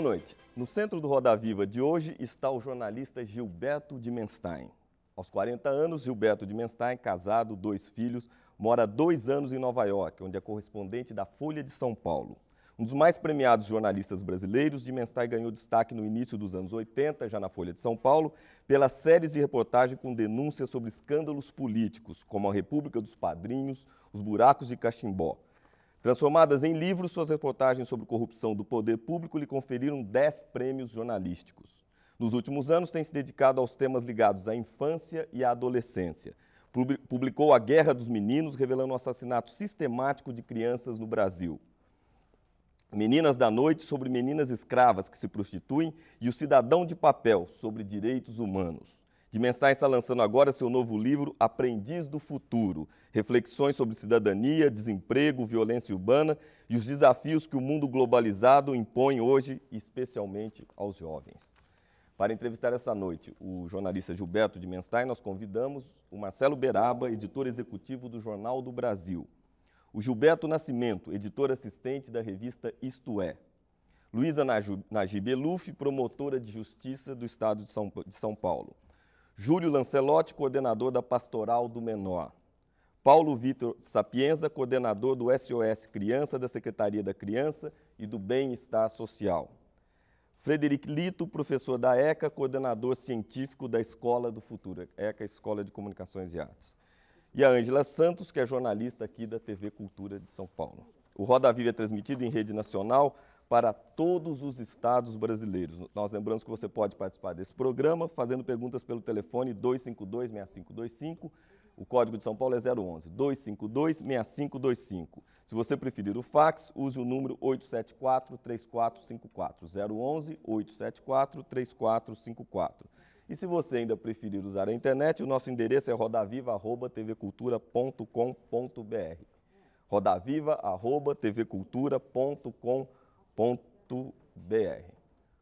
noite. No centro do Roda Viva de hoje está o jornalista Gilberto Dimenstein. Aos 40 anos, Gilberto Dimenstein, casado, 2 filhos, mora há 2 anos em Nova York, onde é correspondente da Folha de São Paulo. Um dos mais premiados jornalistas brasileiros, Dimenstein ganhou destaque no início dos anos 80, já na Folha de São Paulo, pelas séries de reportagem com denúncias sobre escândalos políticos, como a República dos Padrinhos, os buracos de Caximbó. Transformadas em livros, suas reportagens sobre corrupção do poder público lhe conferiram 10 prêmios jornalísticos. Nos últimos anos, tem se dedicado aos temas ligados à infância e à adolescência. Publicou A Guerra dos Meninos, revelando o assassinato sistemático de crianças no Brasil. Meninas da Noite, sobre meninas escravas que se prostituem, e O Cidadão de Papel, sobre direitos humanos. Dimenstein está lançando agora seu novo livro, Aprendiz do Futuro, reflexões sobre cidadania, desemprego, violência urbana e os desafios que o mundo globalizado impõe hoje, especialmente aos jovens. Para entrevistar essa noite o jornalista Gilberto Dimenstein, nós convidamos o Marcelo Beraba, editor executivo do Jornal do Brasil. O Gilberto Nascimento, editor assistente da revista Isto É. Luísa Najib Eluf, promotora de justiça do Estado de São Paulo. Júlio Lancelotti, coordenador da Pastoral do Menor. Paulo Vitor Sapienza, coordenador do SOS Criança, da Secretaria da Criança e do Bem-Estar Social. Frederico Lito, professor da ECA, coordenador científico da Escola do Futuro, ECA, Escola de Comunicações e Artes. E a Ângela Santos, que é jornalista aqui da TV Cultura de São Paulo. O Roda Viva é transmitido em rede nacional para todos os estados brasileiros. Nós lembramos que você pode participar desse programa fazendo perguntas pelo telefone 252-6525. O código de São Paulo é 011, 252-6525. Se você preferir o fax, use o número 874-3454, 011-874-3454. E se você ainda preferir usar a internet, o nosso endereço é rodaviva@tvcultura.com.br. rodaviva@tvcultura.com.br.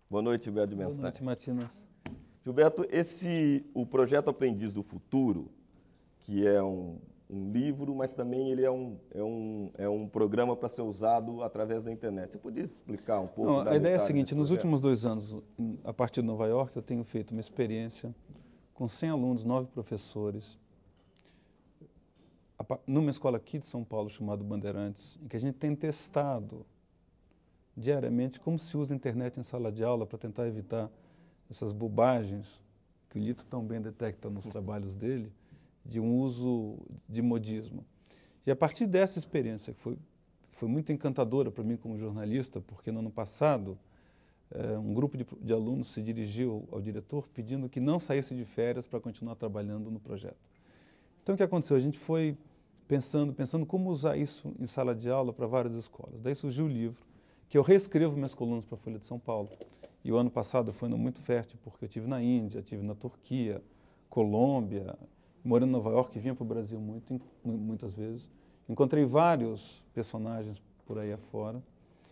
Boa noite, Gilberto Dimenstein. Boa noite, Matinas. Gilberto, o projeto Aprendiz do Futuro, que é um livro, mas também ele é um programa para ser usado através da internet. Você podia explicar um pouco? Não, a ideia é a seguinte: nos últimos 2 anos, a partir de Nova York, eu tenho feito uma experiência com 100 alunos, 9 professores, numa escola aqui de São Paulo chamada Bandeirantes, em que a gente tem testado diariamente como se usa a internet em sala de aula para tentar evitar essas bobagens que o Lito tão bem detecta nos trabalhos dele, de um uso de modismo. E a partir dessa experiência, que foi muito encantadora para mim como jornalista, porque no ano passado um grupo de alunos se dirigiu ao diretor pedindo que não saísse de férias para continuar trabalhando no projeto. Então o que aconteceu? A gente foi pensando como usar isso em sala de aula para várias escolas. Daí surgiu o livro, que eu reescrevo minhas colunas para a Folha de São Paulo. E o ano passado foi muito fértil, porque eu estive na Índia, estive na Turquia, Colômbia, morando em Nova York, vinha para o Brasil muitas vezes. Encontrei vários personagens por aí afora.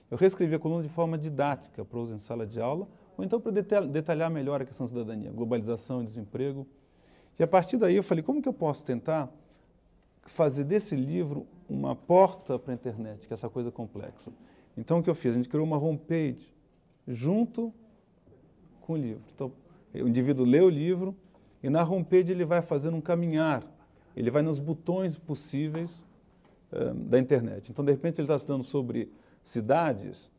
Eu reescrevi a coluna de forma didática para uso em sala de aula, ou então para detalhar melhor a questão da cidadania, globalização e desemprego. E a partir daí eu falei, como que eu posso tentar fazer desse livro uma porta para a internet, que é essa coisa complexa? Então o que eu fiz? A gente criou uma homepage junto com o livro. Então o indivíduo lê o livro, e na homepage ele vai fazendo um caminhar, ele vai nos botões possíveis da internet. Então, de repente, ele está estudando sobre cidades,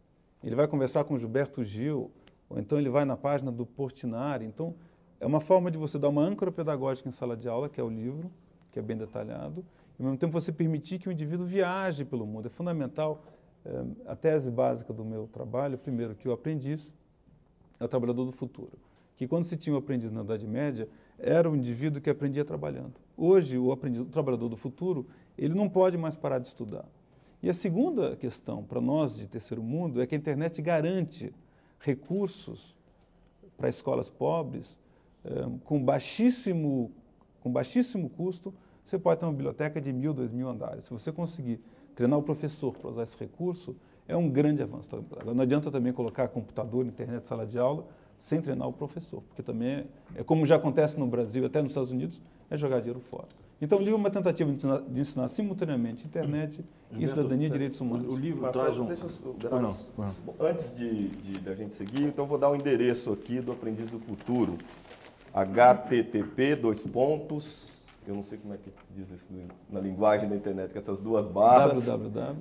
ele vai conversar com Gilberto Gil, ou então ele vai na página do Portinari. Então, é uma forma de você dar uma âncora pedagógica em sala de aula, que é o livro, que é bem detalhado, e ao mesmo tempo você permitir que o indivíduo viaje pelo mundo. É fundamental, a tese básica do meu trabalho, primeiro, que o aprendiz é o trabalhador do futuro. Que quando se tinha o aprendiz na Idade Média, era o indivíduo que aprendia trabalhando. Hoje, o trabalhador do futuro, ele não pode mais parar de estudar. E a segunda questão para nós de terceiro mundo é que a internet garante recursos para escolas pobres com baixíssimo custo. Você pode ter uma biblioteca de 1.000, 2.000 andares. Se você conseguir treinar o professor para usar esse recurso, é um grande avanço. Não adianta também colocar computador, internet, sala de aula, sem treinar o professor, porque também é como já acontece no Brasil e até nos Estados Unidos, é jogar dinheiro fora. Então, o livro é uma tentativa de ensinar simultaneamente internet e cidadania e direitos humanos. O livro Marcelo, traz um... deixa eu, antes da gente seguir, então vou dar o endereço aqui do Aprendiz do Futuro. http, eu não sei como é que se diz isso na linguagem da internet, com essas duas barras.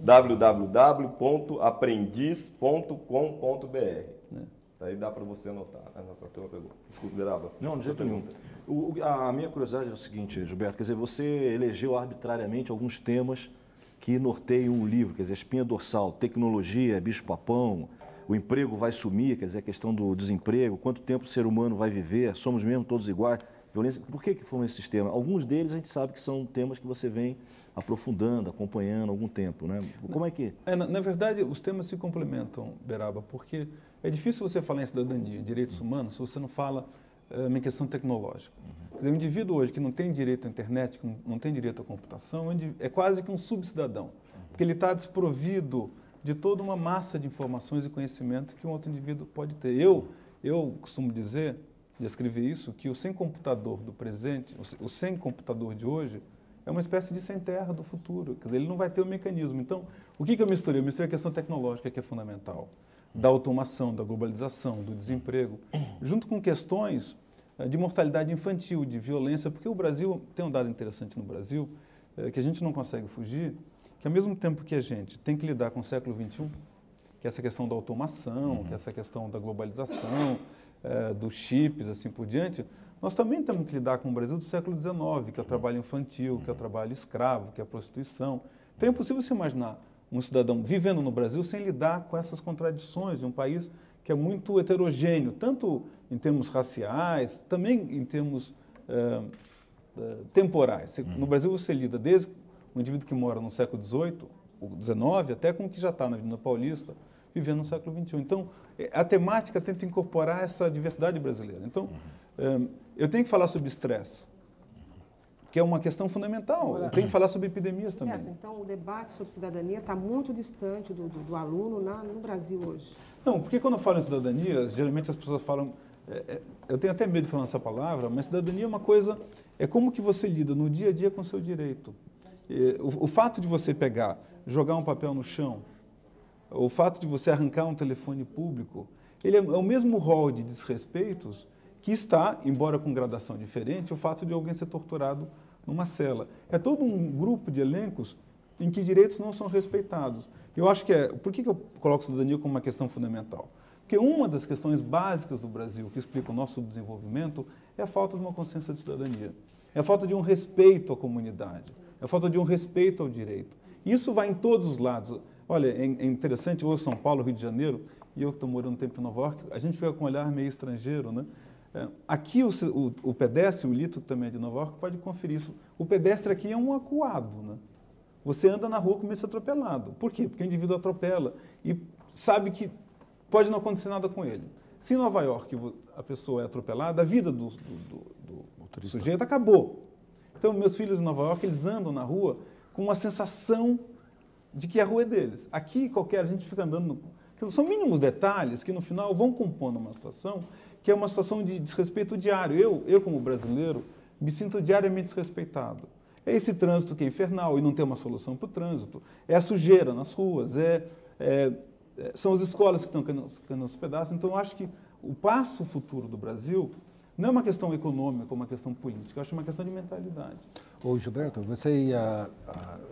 www.aprendiz.com.br. Aí dá para você anotar. Desculpa, Beraba. Não, de jeito nenhum. A minha curiosidade é o seguinte, Gilberto, quer dizer, você elegeu arbitrariamente alguns temas que norteiam o livro, quer dizer, espinha dorsal, tecnologia, bicho-papão, o emprego vai sumir, quer dizer, a questão do desemprego, quanto tempo o ser humano vai viver, somos mesmo todos iguais, violência. Por que foram esses temas? Alguns deles a gente sabe que são temas que você vem aprofundando, acompanhando há algum tempo, né? Como é que... Na verdade, os temas se complementam, Beraba, porque é difícil você falar em cidadania, em direitos humanos, se você não fala em questão tecnológica. Quer dizer, o indivíduo hoje que não tem direito à internet, que não tem direito à computação, é quase que um subcidadão, porque ele está desprovido de toda uma massa de informações e conhecimento que um outro indivíduo pode ter. Eu costumo dizer, descrever isso, que o sem computador do presente, o sem computador de hoje, é uma espécie de sem terra do futuro. Quer dizer, ele não vai ter o mecanismo. Então, o que eu misturei? Eu misturei a questão tecnológica, que é fundamental, da automação, da globalização, do desemprego, junto com questões de mortalidade infantil, de violência, porque o Brasil, tem um dado interessante no Brasil, que a gente não consegue fugir, que ao mesmo tempo que a gente tem que lidar com o século XXI, que é essa questão da automação, que é essa questão da globalização, dos chips, assim por diante, nós também temos que lidar com o Brasil do século XIX, que é o trabalho infantil, que é o trabalho escravo, que é a prostituição. Então é impossível se imaginar um cidadão vivendo no Brasil sem lidar com essas contradições de um país que é muito heterogêneo, tanto em termos raciais, também em termos temporais. No Brasil você lida desde o indivíduo que mora no século XVIII, ou XIX, até com o que já está na Avenida Paulista, vivendo no século XXI. Então, a temática tenta incorporar essa diversidade brasileira. Então, eu tenho que falar sobre estresse, que é uma questão fundamental. Eu tenho que falar sobre epidemias também. Então, o debate sobre cidadania está muito distante do aluno no Brasil hoje. Não, porque quando eu falo em cidadania, geralmente as pessoas falam... eu tenho até medo de falar essa palavra, mas cidadania é uma coisa... É como que você lida no dia a dia com o seu direito. O fato de você pegar, jogar um papel no chão, o fato de você arrancar um telefone público, ele é o mesmo rol de desrespeitos que está, embora com gradação diferente, o fato de alguém ser torturado numa cela. É todo um grupo de elencos em que direitos não são respeitados. Eu acho que por que eu coloco a cidadania como uma questão fundamental? Porque uma das questões básicas do Brasil que explica o nosso subdesenvolvimento é a falta de uma consciência de cidadania. É a falta de um respeito à comunidade. É a falta de um respeito ao direito. Isso vai em todos os lados. Olha, é interessante, hoje São Paulo, Rio de Janeiro, e eu que estou morando um tempo em Nova York, a gente fica com um olhar meio estrangeiro, né? Aqui o pedestre, o Lito também é de Nova York, pode conferir isso. O pedestre aqui é um acuado, né? Você anda na rua com medo de ser atropelado. Por quê? Porque o indivíduo atropela e sabe que pode não acontecer nada com ele. Se em Nova York a pessoa é atropelada, a vida do sujeito acabou. Então, meus filhos em Nova York, eles andam na rua com uma sensação de que a rua é deles. Aqui, a gente fica andando... São mínimos detalhes que, no final, vão compondo uma situação que é uma situação de desrespeito diário. Eu como brasileiro, me sinto diariamente desrespeitado. É esse trânsito que é infernal e não tem uma solução para o trânsito. É a sujeira nas ruas, são as escolas que estão caindo aos pedaços. Então, eu acho que o passo futuro do Brasil não é uma questão econômica, é uma questão política. Eu acho uma questão de mentalidade. Ô, Gilberto,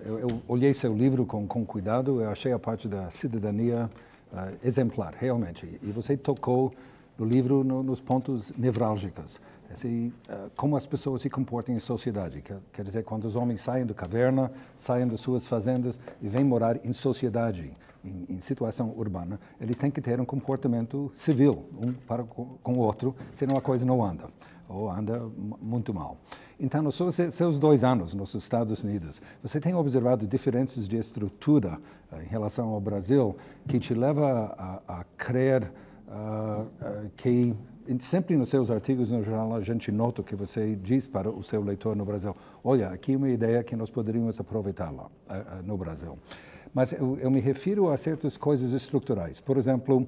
eu olhei seu livro com cuidado, eu achei a parte da cidadania exemplar, realmente. E você tocou no livro nos pontos nevrálgicos. Como as pessoas se comportam em sociedade. Quer dizer, quando os homens saem da caverna, saem das suas fazendas e vêm morar em sociedade, em situação urbana, eles têm que ter um comportamento civil, um para com o outro, senão a coisa não anda, ou anda muito mal. Então, nos seus 2 anos nos Estados Unidos, você tem observado diferenças de estrutura em relação ao Brasil que te leva a crer que sempre nos seus artigos no jornal a gente nota que você diz para o seu leitor no Brasil, olha, aqui é uma ideia que nós poderíamos aproveitar lá no Brasil. Mas eu me refiro a certas coisas estruturais. Por exemplo,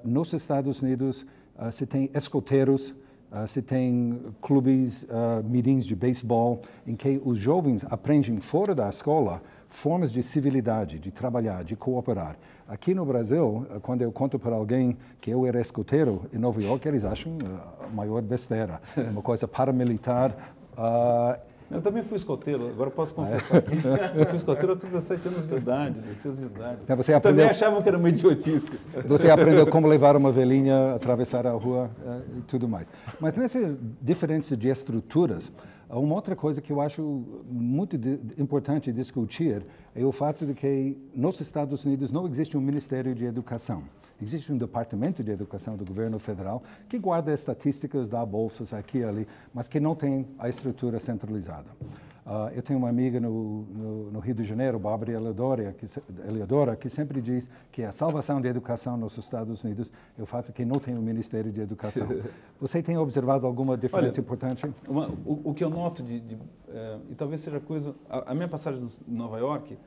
nos Estados Unidos se tem escoteiros, se tem clubes, mirins de beisebol, em que os jovens aprendem fora da escola formas de civilidade, de trabalhar, de cooperar. Aqui no Brasil, quando eu conto para alguém que eu era escoteiro em Nova York, eles acham a maior besteira, uma coisa paramilitar. Eu também fui escoteiro, agora posso confessar aqui. Eu fui escoteiro aos 17 anos de idade, 16 anos de idade. Então você aprendeu, também achavam que era uma idiotice. Você aprendeu como levar uma velhinha, atravessar a rua e tudo mais. Mas nessa diferença de estruturas, uma outra coisa que eu acho muito importante discutir é o fato de que nos Estados Unidos não existe um Ministério de Educação. Existe um Departamento de Educação do governo federal que guarda estatísticas, dá bolsas aqui e ali, mas que não tem a estrutura centralizada. Eu tenho uma amiga no Rio de Janeiro, Bárbara Eleodora, que sempre diz que a salvação da educação nos Estados Unidos é o fato de que não tem um Ministério de Educação. Você tem observado alguma diferença importante? O que eu noto, e talvez seja coisa... A minha passagem em Nova York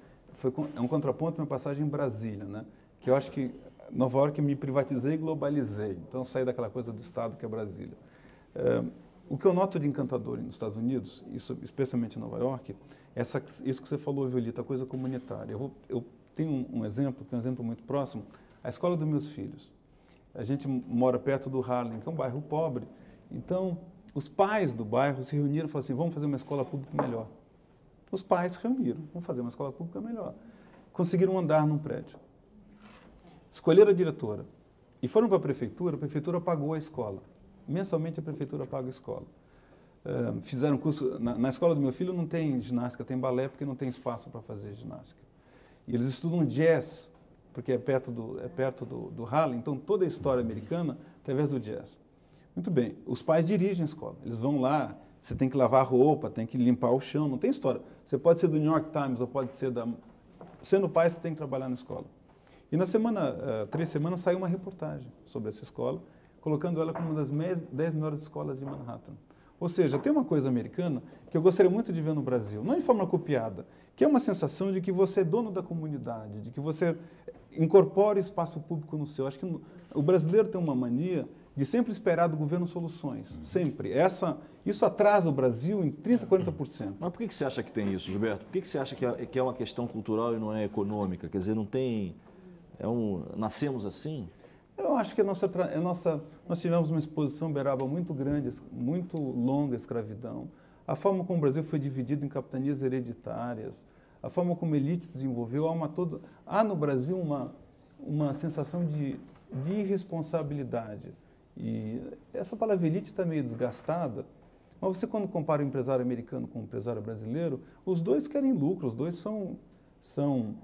é um contraponto à minha passagem em Brasília, né? Que eu acho que Nova York me privatizei e globalizei. Então, saí daquela coisa do Estado que é Brasília. O que eu noto de encantador nos Estados Unidos, isso, especialmente em Nova York, é isso que você falou, Violeta, a coisa comunitária. Eu tenho um exemplo, que é um exemplo muito próximo, a escola dos meus filhos. A gente mora perto do Harlem, que é um bairro pobre. Então, os pais do bairro se reuniram e falaram assim, vamos fazer uma escola pública melhor. Os pais se reuniram, vamos fazer uma escola pública melhor. Conseguiram andar num prédio. Escolheram a diretora e foram para a prefeitura pagou a escola. Mensalmente a prefeitura paga a escola. Fizeram curso, na escola do meu filho não tem ginástica, tem balé porque não tem espaço para fazer ginástica. E eles estudam jazz, porque é perto do Harlem, então toda a história americana através do jazz. Muito bem, os pais dirigem a escola, eles vão lá, você tem que lavar roupa, tem que limpar o chão, não tem história. Você pode ser do New York Times ou pode ser da... Sendo pai, você tem que trabalhar na escola. E na semana, 3 semanas, saiu uma reportagem sobre essa escola, colocando ela como uma das 10 melhores escolas de Manhattan. Ou seja, tem uma coisa americana que eu gostaria muito de ver no Brasil, não de forma copiada, que é uma sensação de que você é dono da comunidade, de que você incorpora o espaço público no seu. Acho que o brasileiro tem uma mania de sempre esperar do governo soluções, sempre. Isso atrasa o Brasil em 30%, 40%. Mas por que você acha que tem isso, Gilberto? Por que você acha que é uma questão cultural e não é econômica? Quer dizer, não tem... nascemos assim? Eu acho que nós tivemos uma exposição, Beraba, muito grande, muito longa à escravidão. A forma como o Brasil foi dividido em capitanias hereditárias, a forma como a elite se desenvolveu, há no Brasil uma sensação de irresponsabilidade. E essa palavra elite está meio desgastada, mas você quando compara o empresário americano com o empresário brasileiro, os dois querem lucro, os dois são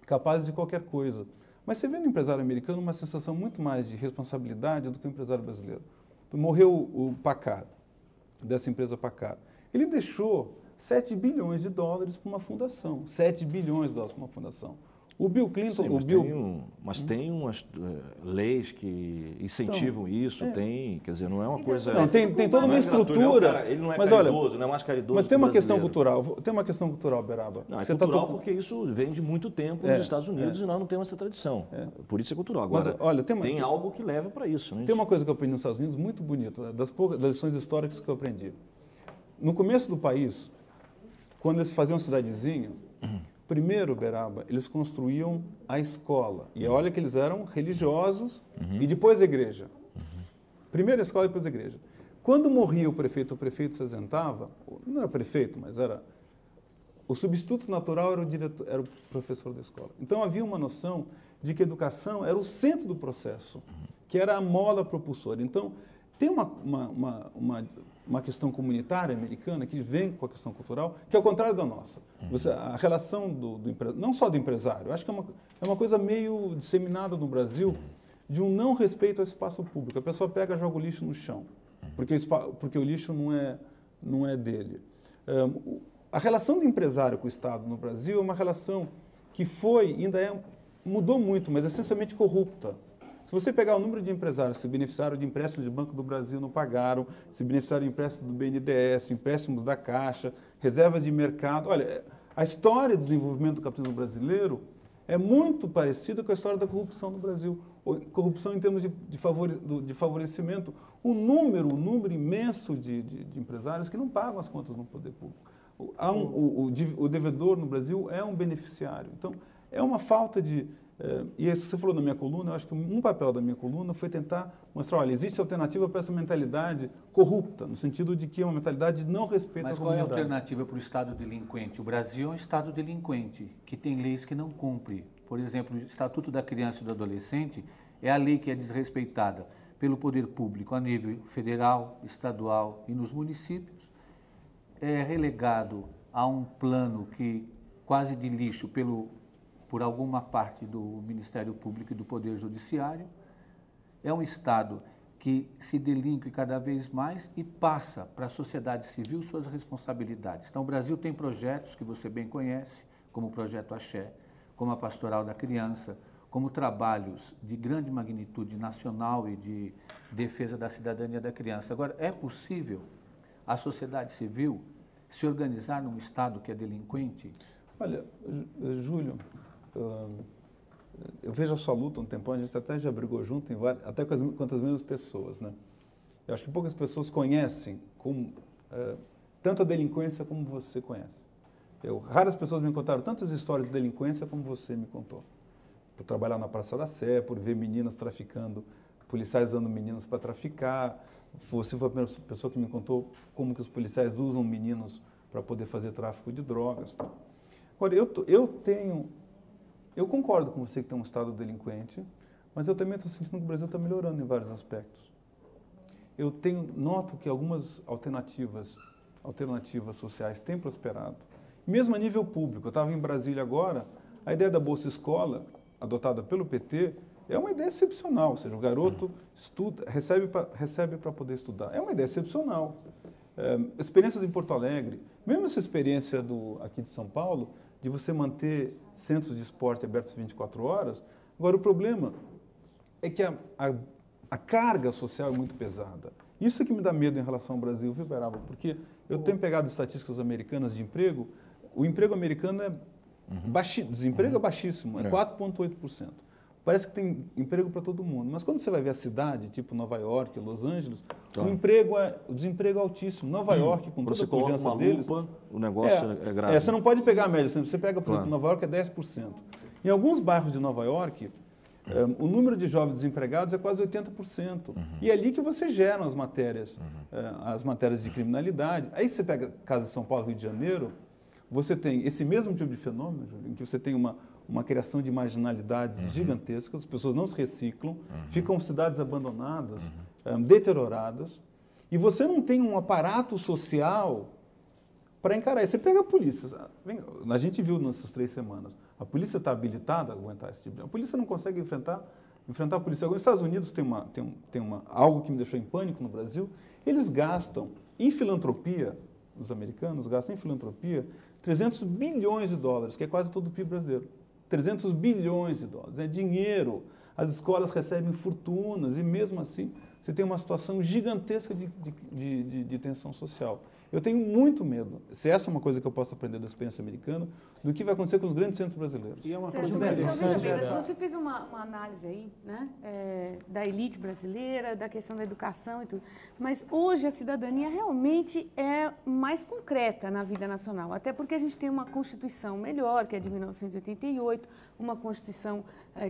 capazes de qualquer coisa. Mas você vê no empresário americano uma sensação muito mais de responsabilidade do que o empresário brasileiro. Morreu o Packard, dessa empresa Packard. Ele deixou 7 bilhões de dólares para uma fundação. 7 bilhões de dólares para uma fundação. O Bill Clinton... Mas tem umas leis que incentivam isso, quer dizer, não é uma coisa... Não, tem toda uma estrutura. Ele não é mas caridoso, olha, não é mais caridoso. Mas tem uma questão cultural, Beraba. Não, é cultural porque isso vem de muito tempo nos Estados Unidos e nós não temos essa tradição. Por isso é cultural. Agora, mas, olha, tem algo que leva para isso. Né? Tem uma coisa que eu aprendi nos Estados Unidos muito bonita, das lições históricas que eu aprendi. No começo do país, quando eles faziam uma cidadezinha, primeiro, Beraba, eles construíam a escola. E olha que eles eram religiosos e depois a igreja. Primeiro a escola e depois a igreja. Quando morria o prefeito se ausentava, não era prefeito, mas era... O substituto natural era o professor da escola. Então havia uma noção de que a educação era o centro do processo, que era a mola propulsora. Então tem uma questão comunitária americana que vem com a questão cultural, que é o contrário da nossa. A relação não só do empresário, acho que é uma coisa meio disseminada no Brasil, de um não respeito ao espaço público. A pessoa pega e joga o lixo no chão, porque o lixo não é dele. A relação do empresário com o Estado no Brasil é uma relação que mudou muito, mas essencialmente corrupta. Se você pegar o número de empresários que se beneficiaram de empréstimos do Banco do Brasil, não pagaram, se beneficiaram de empréstimos do BNDES, empréstimos da Caixa, reservas de mercado. Olha, a história do desenvolvimento do capitalismo brasileiro é muito parecida com a história da corrupção no Brasil. Corrupção em termos de favorecimento. Um número imenso de empresários que não pagam as contas no poder público. O devedor no Brasil é um beneficiário. Então, é uma falta de... E isso que você falou na minha coluna, eu acho que um papel da minha coluna foi tentar mostrar, olha, existe alternativa para essa mentalidade corrupta, no sentido de que é uma mentalidade de não respeito à comunidade. Mas qual é a alternativa para o Estado delinquente? O Brasil é um Estado delinquente, que tem leis que não cumpre. Por exemplo, o Estatuto da Criança e do Adolescente é a lei que é desrespeitada pelo poder público a nível federal, estadual e nos municípios. É relegado a um plano que quase de lixo por alguma parte do Ministério Público e do Poder Judiciário. É um Estado que se delinque cada vez mais e passa para a sociedade civil suas responsabilidades. Então, o Brasil tem projetos que você bem conhece, como o Projeto Axé, como a Pastoral da Criança, como trabalhos de grande magnitude nacional e de defesa da cidadania da criança. Agora, é possível a sociedade civil se organizar num Estado que é delinquente? Olha, Júlio, eu vejo a sua luta um tempão, a gente até já brigou junto, até com as mesmas pessoas, né? Eu acho que poucas pessoas conhecem tanto a delinquência como você conhece. Raras pessoas me contaram tantas histórias de delinquência como você me contou. Por trabalhar na Praça da Sé, por ver meninas traficando, policiais dando meninos para traficar. Você foi a primeira pessoa que me contou como que os policiais usam meninos para poder fazer tráfico de drogas. Agora, eu concordo com você que tem um Estado delinquente, mas eu também estou sentindo que o Brasil está melhorando em vários aspectos. Noto que algumas alternativas sociais têm prosperado, mesmo a nível público. Eu estava em Brasília agora, a ideia da Bolsa Escola, adotada pelo PT, é uma ideia excepcional, ou seja, o garoto estuda, recebe para poder estudar. É uma ideia excepcional. Experiência em Porto Alegre, mesmo essa experiência aqui de São Paulo, de você manter centros de esporte abertos 24 horas, agora o problema é que a carga social é muito pesada. Isso é que me dá medo em relação ao Brasil, viu, Beraba? Porque eu tenho pegado estatísticas americanas de emprego, o emprego americano é desemprego é baixíssimo, é 4,8%. Parece que tem emprego para todo mundo, mas quando você vai ver a cidade, tipo Nova York, Los Angeles, o desemprego é altíssimo. Nova York, com toda a pujança deles... O negócio é grave. Você não pode pegar a média, você pega, por exemplo, Nova York é 10%. Em alguns bairros de Nova York, o número de jovens desempregados é quase 80%. E é ali que você gera as matérias de criminalidade. Aí você pega caso de São Paulo, Rio de Janeiro, você tem esse mesmo tipo de fenômeno, em que você tem uma criação de marginalidades gigantescas, as pessoas não se reciclam, ficam cidades abandonadas, deterioradas, e você não tem um aparato social para encarar isso. Você pega a polícia, a gente viu nessas 3 semanas, a polícia está habilitada a aguentar esse tipo de... A polícia não consegue enfrentar a polícia. Agora, os Estados Unidos tem algo que me deixou em pânico no Brasil, eles gastam em filantropia, os americanos gastam em filantropia 300 bilhões de dólares, que é quase todo o PIB brasileiro. 300 bilhões de dólares, é dinheiro. As escolas recebem fortunas e, mesmo assim, você tem uma situação gigantesca de tensão social. Eu tenho muito medo, se essa é uma coisa que eu posso aprender da experiência americana, do que vai acontecer com os grandes centros brasileiros. E é uma coisa interessante. Mas você fez uma análise aí, né, da elite brasileira, da questão da educação e tudo. Mas hoje a cidadania realmente é mais concreta na vida nacional, até porque a gente tem uma Constituição melhor, que é de 1988, uma Constituição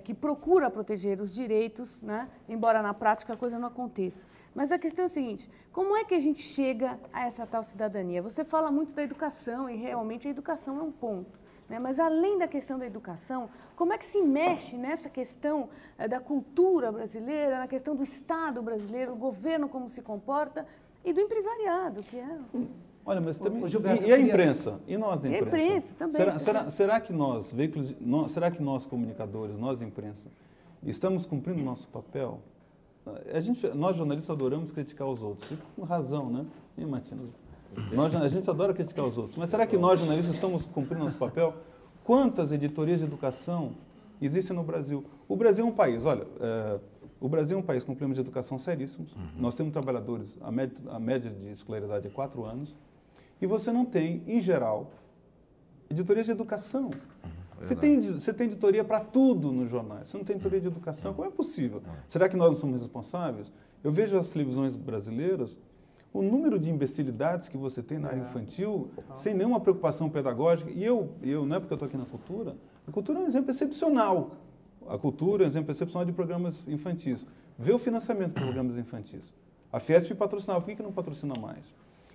que procura proteger os direitos, né, embora na prática a coisa não aconteça. Mas a questão é a seguinte, como é que a gente chega a essa tal cidadania? Você fala muito da educação e realmente a educação é um ponto, né? Mas além da questão da educação, como é que se mexe nessa questão da cultura brasileira, na questão do Estado brasileiro, o governo como se comporta e do empresariado, que é... Olha, mas também... E a imprensa? E nós da imprensa? A imprensa também. Será que nós, veículos, será que nós comunicadores, nós imprensa, estamos cumprindo o nosso papel? Nós jornalistas adoramos criticar os outros, e com razão, né? E, Martina, a gente adora criticar os outros, mas será que nós jornalistas estamos cumprindo nosso papel? Quantas editorias de educação existem no Brasil? O Brasil é um país, olha, o Brasil é um país com problemas de educação seríssimos. Nós temos trabalhadores, a média de escolaridade é 4 anos, e você não tem, em geral, editorias de educação. Você tem editoria para tudo nos jornais. Você não tem editoria de educação. Como é possível? Será que nós não somos responsáveis? Eu vejo as televisões brasileiras, o número de imbecilidades que você tem na área infantil, sem nenhuma preocupação pedagógica. E eu não é porque eu estou aqui na cultura, a cultura é um exemplo excepcional. A cultura é um exemplo excepcional de programas infantis. Vê o financiamento de programas infantis. A Fiesp patrocinava, por que não patrocina mais?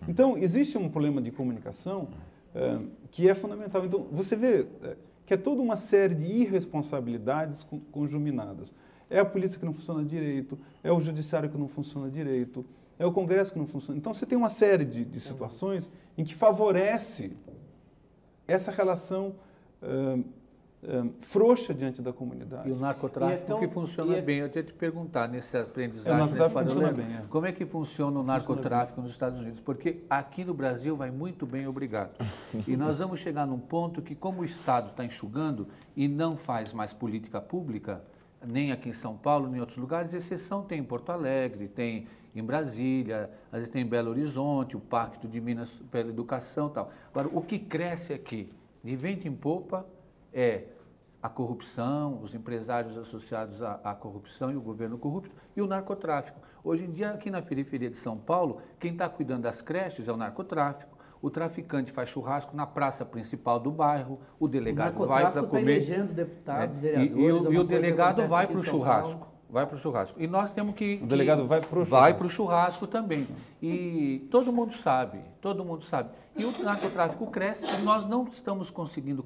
Então, existe um problema de comunicação que é fundamental. Então, você vê que é toda uma série de irresponsabilidades conjuminadas. É a polícia que não funciona direito, é o judiciário que não funciona direito, é o Congresso que não funciona. Então, você tem uma série de situações em que favorece essa relação frouxa diante da comunidade. E o narcotráfico que funciona bem. Eu tinha que te perguntar, nesse aprendizagem, o narcotráfico funciona bem, como é que funciona o narcotráfico nos Estados Unidos? Porque aqui no Brasil vai muito bem, obrigado. E nós vamos chegar num ponto que, como o Estado está enxugando e não faz mais política pública, nem aqui em São Paulo, nem em outros lugares, exceção tem em Porto Alegre, tem em Brasília, às vezes tem em Belo Horizonte, o Pacto de Minas pela Educação e tal. Agora, o que cresce aqui, de vento em popa, é a corrupção, os empresários associados à corrupção e o governo corrupto e o narcotráfico. Hoje em dia, aqui na periferia de São Paulo, quem está cuidando das creches é o narcotráfico. O traficante faz churrasco na praça principal do bairro, o delegado vai para comer. Está elegendo deputados, vereadores. E o delegado vai para o churrasco. Vai para o churrasco. E nós temos que... O delegado vai para o churrasco. Vai para o churrasco também. E todo mundo sabe, todo mundo sabe. E o narcotráfico cresce e nós não estamos conseguindo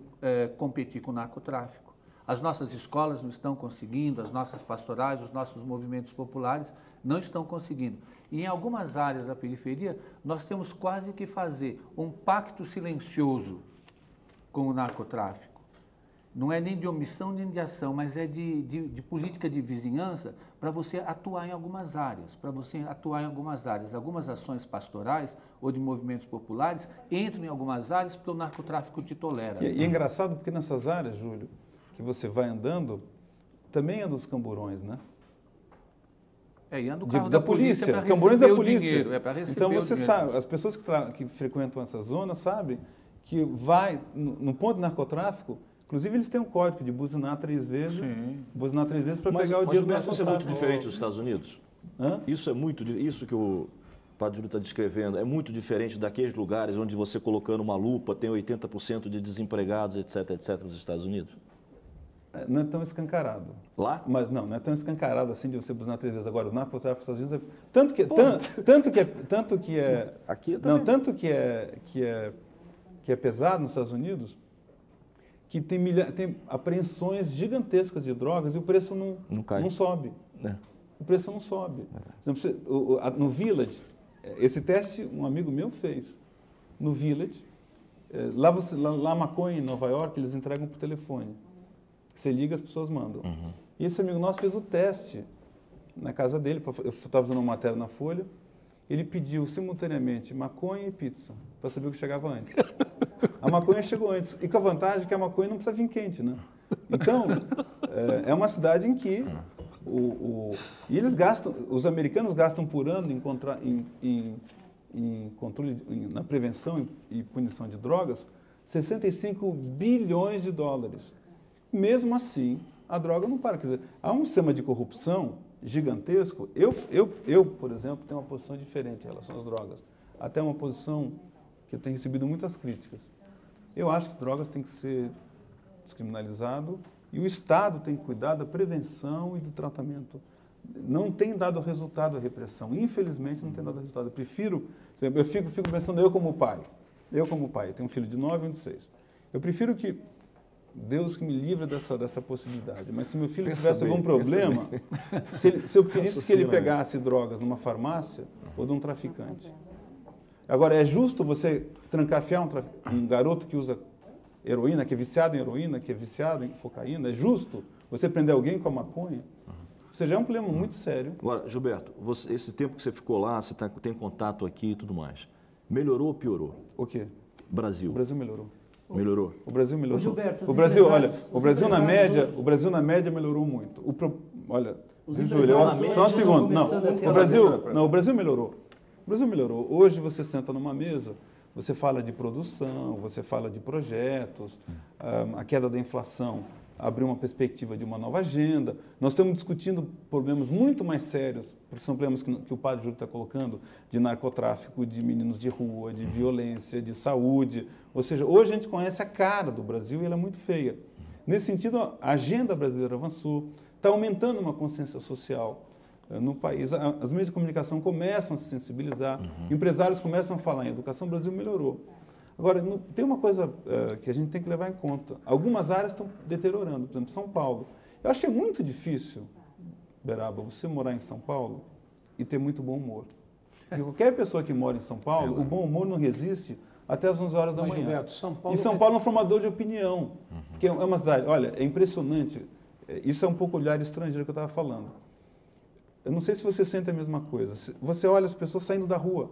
competir com o narcotráfico. As nossas escolas não estão conseguindo, as nossas pastorais, os nossos movimentos populares não estão conseguindo. E em algumas áreas da periferia, nós temos quase que fazer um pacto silencioso com o narcotráfico. Não é nem de omissão nem de ação, mas é de política de vizinhança para você atuar em algumas áreas, Algumas ações pastorais ou de movimentos populares entram em algumas áreas porque o narcotráfico te tolera. E é engraçado porque nessas áreas, Júlio, que você vai andando, também anda os camburões, né? E anda o carro da polícia, para camburões receber da polícia. O dinheiro, para receber então você o dinheiro. sabe, as pessoas que frequentam essa zona sabem que vai no ponto de narcotráfico, inclusive eles têm um código de buzinar 3 vezes, para pegar o dinheiro do narcotráfico. Isso é muito diferente dos Estados Unidos? Hã? Isso que o Padre Júlio está descrevendo é muito diferente daqueles lugares onde você, colocando uma lupa, tem 80% de desempregados, etc, nos Estados Unidos? Não é tão escancarado. Lá? Mas não é tão escancarado assim de você buzinar 3 vezes. Agora, o narcotráfico dos Estados Unidos tanto que é pesado nos Estados Unidos, que tem apreensões gigantescas de drogas e o preço não sobe. O preço não sobe. No Village, esse teste um amigo meu fez. No Village, lá maconha em Nova York, eles entregam por telefone. Você liga, as pessoas mandam. E esse amigo nosso fez o teste na casa dele, eu estava fazendo uma matéria na Folha, ele pediu simultaneamente maconha e pizza, para saber o que chegava antes. A maconha chegou antes, e com a vantagem que a maconha não precisa vir quente, né? Então, é uma cidade em que e eles gastam, os americanos gastam por ano em controle, na prevenção e punição de drogas, 65 bilhões de dólares. Mesmo assim, a droga não para. Quer dizer, há um sistema de corrupção gigantesco. Eu, por exemplo, tenho uma posição diferente em relação às drogas. Até uma posição que eu tenho recebido muitas críticas. Eu acho que drogas têm que ser descriminalizado e o Estado tem que cuidar da prevenção e do tratamento. Não tem dado resultado a repressão. Infelizmente, não tem dado resultado. Eu fico pensando, eu como pai, tenho um filho de 9 e um de 6. Eu prefiro que Deus que me livre dessa possibilidade. Mas se meu filho tivesse algum problema, se eu pedisse que ele pegasse drogas numa farmácia ou de um traficante. Agora, é justo você trancafiar um garoto que usa heroína, que é viciado em heroína, que é viciado em cocaína? É justo você prender alguém com a maconha? Ou seja, é um problema muito sério. Agora, Gilberto, esse tempo que você ficou lá, você tem contato aqui e tudo mais, melhorou ou piorou? O quê? Brasil. O Brasil melhorou. Melhorou? O Brasil melhorou. Gilberto, o Brasil na média melhorou muito. Júlio, só um segundo. O Brasil melhorou. O Brasil melhorou. Hoje você senta numa mesa, você fala de produção, você fala de projetos, a queda da inflação abriu uma perspectiva de uma nova agenda. Nós estamos discutindo problemas muito mais sérios, porque são problemas que o padre Júlio está colocando, de narcotráfico, de meninos de rua, de violência, de saúde. Ou seja, hoje a gente conhece a cara do Brasil e ela é muito feia. Nesse sentido, a agenda brasileira avançou, está aumentando uma consciência social no país. Os meios de comunicação começam a se sensibilizar, empresários começam a falar em educação, o Brasil melhorou. Agora, tem uma coisa que a gente tem que levar em conta. Algumas áreas estão deteriorando, por exemplo, São Paulo. Eu acho que é muito difícil, Beraba, você morar em São Paulo e ter muito bom humor. Porque qualquer pessoa que mora em São Paulo, o bom humor não resiste até as 11 horas da manhã. Gilberto, São Paulo E São Paulo é um formador de opinião, porque é uma cidade, olha, é impressionante, isso é um pouco olhar estrangeiro que eu estava falando. Eu não sei se você sente a mesma coisa. Você olha as pessoas saindo da rua.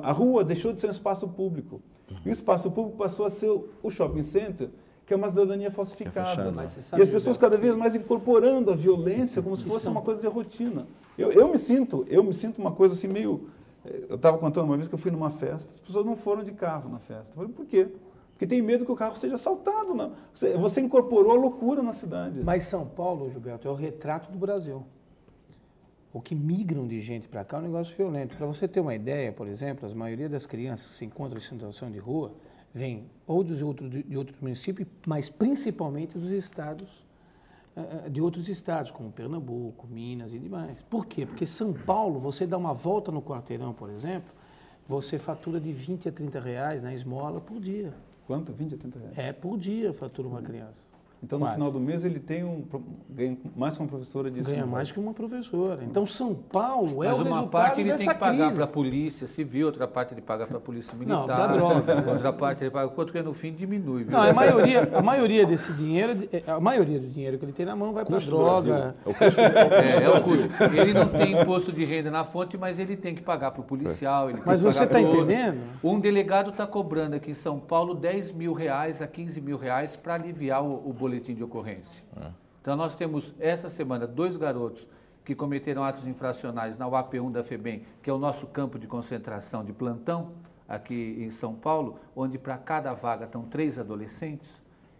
A rua deixou de ser um espaço público. E o espaço público passou a ser o shopping center, que é uma cidadania falsificada. E as pessoas cada vez mais incorporando a violência como se fosse uma coisa de rotina. Eu me sinto uma coisa assim meio... Eu estava contando uma vez que eu fui numa festa, as pessoas não foram de carro na festa. Eu falei, por quê? Porque tem medo que o carro seja assaltado. Não. Você incorporou a loucura na cidade. Mas São Paulo, Gilberto, é o retrato do Brasil. O que migram de gente para cá é um negócio violento. Para você ter uma ideia, por exemplo, a maioria das crianças que se encontram em situação de rua vêm ou de outros municípios, mas principalmente dos estados, de outros estados, como Pernambuco, Minas e demais. Por quê? Porque São Paulo, você dá uma volta no quarteirão, por exemplo, você fatura de 20 a 30 reais na esmola por dia. Quanto? 20 a 30 reais? É, por dia fatura uma criança. Então, no final do mês, ele ganha mais que uma professora de ensino. Ganha mais que uma professora. Então, São Paulo é o resultado dessa crise. Mas uma parte ele tem que pagar para a polícia civil, outra parte ele paga para a polícia militar. Não, para droga. Outra parte ele paga, quanto que no fim diminui. Viu? Não, a maioria desse dinheiro, a maioria do dinheiro que ele tem na mão vai para droga. É o custo. Ele não tem imposto de renda na fonte, mas ele tem que pagar para o policial. Ele tem mas que você está entendendo? Um delegado está cobrando aqui em São Paulo R$10 mil a R$15 mil para aliviar o boletim de ocorrência. Então, nós temos, essa semana, 2 garotos que cometeram atos infracionais na UAP1 da FEBEM, que é o nosso campo de concentração de plantão, aqui em São Paulo, onde para cada vaga estão 3 adolescentes,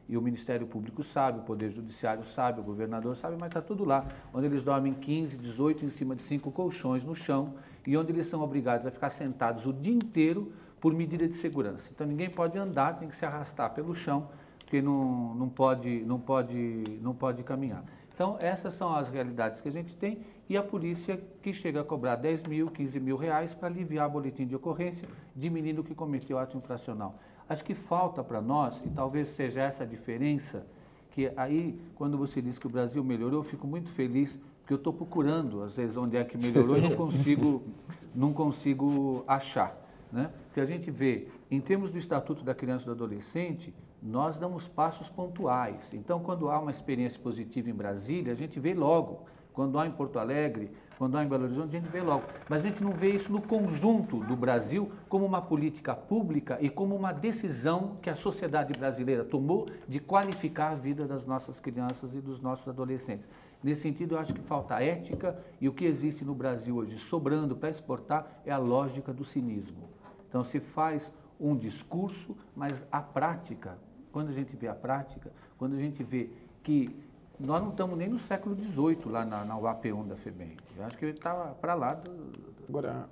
e o Ministério Público sabe, o Poder Judiciário sabe, o governador sabe, mas está tudo lá, onde eles dormem 15, 18 em cima de 5 colchões no chão, e onde eles são obrigados a ficar sentados o dia inteiro por medida de segurança. Então, ninguém pode andar, tem que se arrastar pelo chão, porque não pode caminhar. Então, essas são as realidades que a gente tem e a polícia que chega a cobrar 10 mil, 15 mil reais para aliviar o boletim de ocorrência de menino que cometeu ato infracional. Acho que falta para nós, e talvez seja essa a diferença, que aí, quando você diz que o Brasil melhorou, eu fico muito feliz, porque eu estou procurando, às vezes, onde é que melhorou e não consigo achar. Né? Porque a gente vê, em termos do Estatuto da Criança e do Adolescente, nós damos passos pontuais. Então, quando há uma experiência positiva em Brasília, a gente vê logo. Quando há em Porto Alegre, quando há em Belo Horizonte, a gente vê logo. Mas a gente não vê isso no conjunto do Brasil como uma política pública e como uma decisão que a sociedade brasileira tomou de qualificar a vida das nossas crianças e dos nossos adolescentes. Nesse sentido, eu acho que falta ética e o que existe no Brasil hoje sobrando para exportar é a lógica do cinismo. Então, se faz um discurso, mas a prática, quando a gente vê a prática, quando a gente vê que nós não estamos nem no século XVIII lá na UAP1 da FEBEM. Eu acho que ele estava para lá Agora,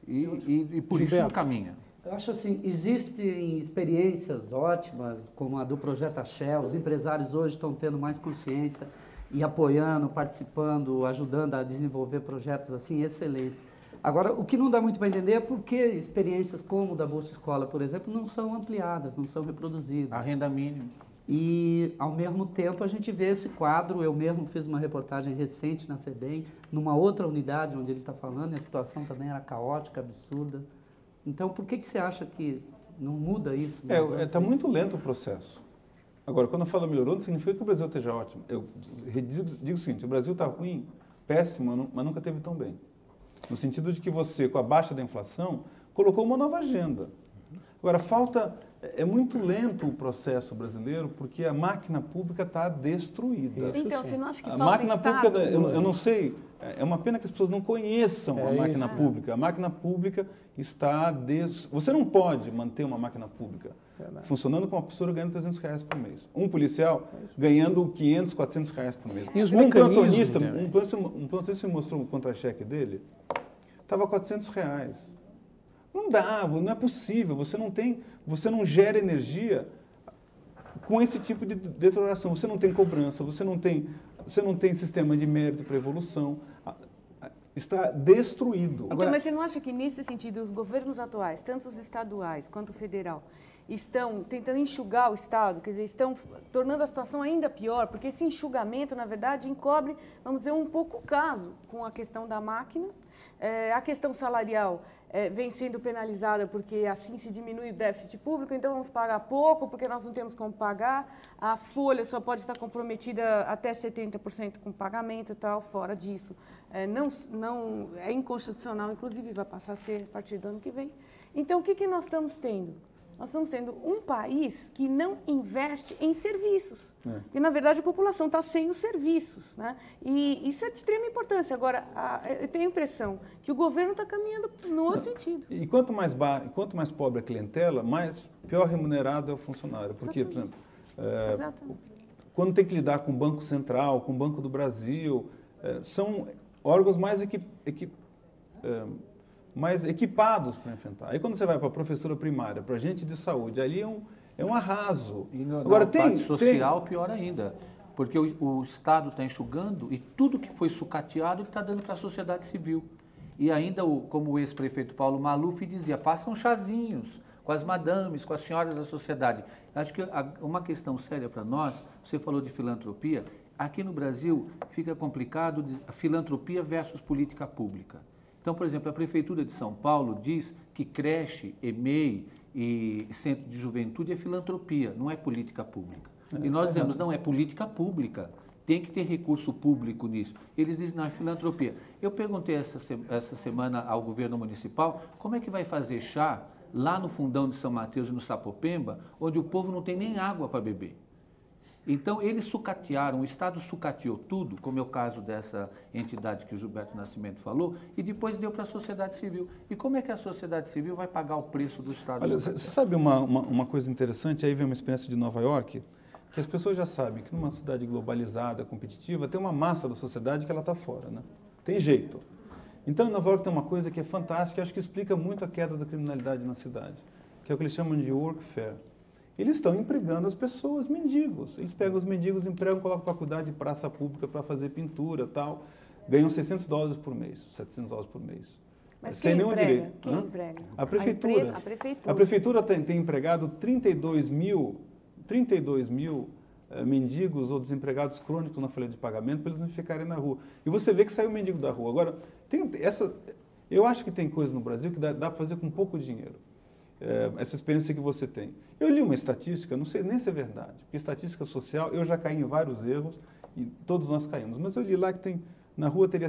e por isso não caminha. Eu acho assim, existem experiências ótimas, como a do Projeto Axé, os empresários hoje estão tendo mais consciência e apoiando, participando, ajudando a desenvolver projetos assim excelentes. Agora, o que não dá muito para entender é por que experiências como o da Bolsa Escola, por exemplo, não são ampliadas, não são reproduzidas. A renda mínima. E, ao mesmo tempo, a gente vê esse quadro. Eu mesmo fiz uma reportagem recente na FEBEM, numa outra unidade onde ele está falando, e a situação também era caótica, absurda. Então, por que você acha que não muda isso? Está muito lento o processo. Agora, quando eu falo melhorou, não significa que o Brasil esteja ótimo. Eu digo o seguinte, o Brasil está ruim, péssimo, mas nunca esteve tão bem. No sentido de que você, com a baixa da inflação, colocou uma nova agenda. Agora, falta é muito lento o processo brasileiro porque a máquina pública está destruída. Então, você não acha que A falta máquina Estado? pública, eu não sei, é uma pena que as pessoas não conheçam a máquina pública. A máquina pública está... Você não pode manter uma máquina pública funcionando com uma pessoa ganhando R$300 por mês. Um policial ganhando 500, R$400 por mês. E os Um mecanismos, plantonista me mostrou o contra-cheque dele, estava R$400. Não dá, não é possível, você não gera energia com esse tipo de deterioração. Você não tem cobrança, você não tem sistema de mérito para evolução. Está destruído. Então, mas você não acha que, nesse sentido, os governos atuais, tanto os estaduais quanto o federal, estão tentando enxugar o Estado, quer dizer, estão tornando a situação ainda pior, porque esse enxugamento, na verdade, encobre, vamos dizer, um pouco o caso com a questão da máquina, a questão salarial vem sendo penalizada porque assim se diminui o déficit público, então vamos pagar pouco porque nós não temos como pagar, a folha só pode estar comprometida até 70% com pagamento e tal, fora disso. Não é inconstitucional, inclusive vai passar a ser a partir do ano que vem. Então, o que nós estamos tendo? Nós estamos tendo um país que não investe em serviços. E, na verdade, a população está sem os serviços. Né? E isso é de extrema importância. Agora, eu tenho a impressão que o governo está caminhando no outro sentido. E quanto mais pobre a clientela, pior remunerado é o funcionário. Porque, por exemplo, quando tem que lidar com o Banco Central, com o Banco do Brasil, são órgãos mais equipados para enfrentar. Aí quando você vai para a professora primária, para a gente de saúde, ali é um arraso. E na parte social, pior ainda, porque o Estado está enxugando e tudo que foi sucateado ele está dando para a sociedade civil. E ainda, como o ex-prefeito Paulo Maluf dizia, façam chazinhos com as madames, com as senhoras da sociedade. Acho que uma questão séria para nós, você falou de filantropia, aqui no Brasil fica complicado a filantropia versus política pública. Então, por exemplo, a Prefeitura de São Paulo diz que creche, EMEI e centro de juventude é filantropia, não é política pública. E nós dizemos, não, é política pública, tem que ter recurso público nisso. Eles dizem, não, é filantropia. Eu perguntei essa semana ao governo municipal como é que vai fazer chá lá no Fundão de São Mateus e no Sapopemba, onde o povo não tem nem água para beber. Então, eles sucatearam, o Estado sucateou tudo, como é o caso dessa entidade que o Gilberto Nascimento falou, e depois deu para a sociedade civil. E como é que a sociedade civil vai pagar o preço do Estado? Olha, você sabe uma coisa interessante? Aí vem uma experiência de Nova York, que as pessoas já sabem que numa cidade globalizada, competitiva, tem uma massa da sociedade que ela está fora, né? Tem jeito. Então, em Nova York tem uma coisa que é fantástica, acho que explica muito a queda da criminalidade na cidade, que é o que eles chamam de workfare. Eles estão empregando as pessoas, mendigos. Eles pegam os mendigos, empregam, colocam para cuidar de praça pública, para fazer pintura e tal. Ganham $600 por mês, $700 por mês. Mas sem nenhum direito. Quem emprega? A prefeitura. A prefeitura tem empregado 32 mil mendigos ou desempregados crônicos na folha de pagamento para eles não ficarem na rua. E você vê que saiu o mendigo da rua. Agora, eu acho que tem coisa no Brasil que dá para fazer com pouco dinheiro. Essa experiência que você tem. Eu li uma estatística, não sei nem se é verdade, porque estatística social, eu já caí em vários erros e todos nós caímos, mas eu li lá que na rua teria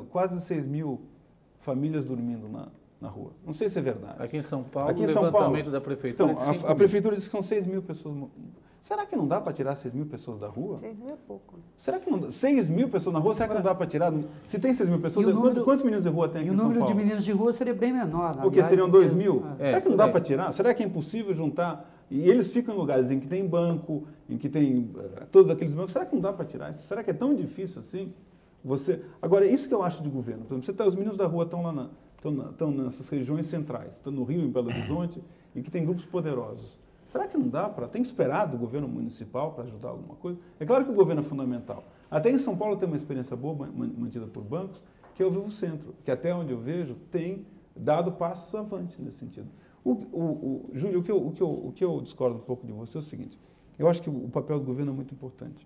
quase 6 mil famílias dormindo na rua. Não sei se é verdade. Aqui em São Paulo, o levantamento da prefeitura então, a prefeitura diz que são 6 mil pessoas. Será que não dá para tirar 6 mil pessoas da rua? 6 mil é pouco. Será que não dá? 6 mil pessoas na rua, será que não dá para tirar? Se tem 6 mil pessoas, quantos meninos de rua tem aqui em São Paulo? E o número de meninos de rua seria bem menor. Porque seriam 2 mil? Será que não dá para tirar? Será que é impossível juntar? E eles ficam em lugares em que tem banco, em que tem todos aqueles bancos. Será que não dá para tirar isso? Será que é tão difícil assim? Agora, isso que eu acho de governo. Por exemplo, os meninos da rua estão nessas regiões centrais, estão no Rio, em Belo Horizonte, e que tem grupos poderosos. Será que não dá para... Tem que esperar do governo municipal para ajudar alguma coisa? É claro que o governo é fundamental. Até em São Paulo tem uma experiência boa, mantida por bancos, que é o Vivo Centro, que até onde eu vejo tem dado passos avante nesse sentido. Júlio, o que eu discordo um pouco de você é o seguinte, eu acho que o papel do governo é muito importante.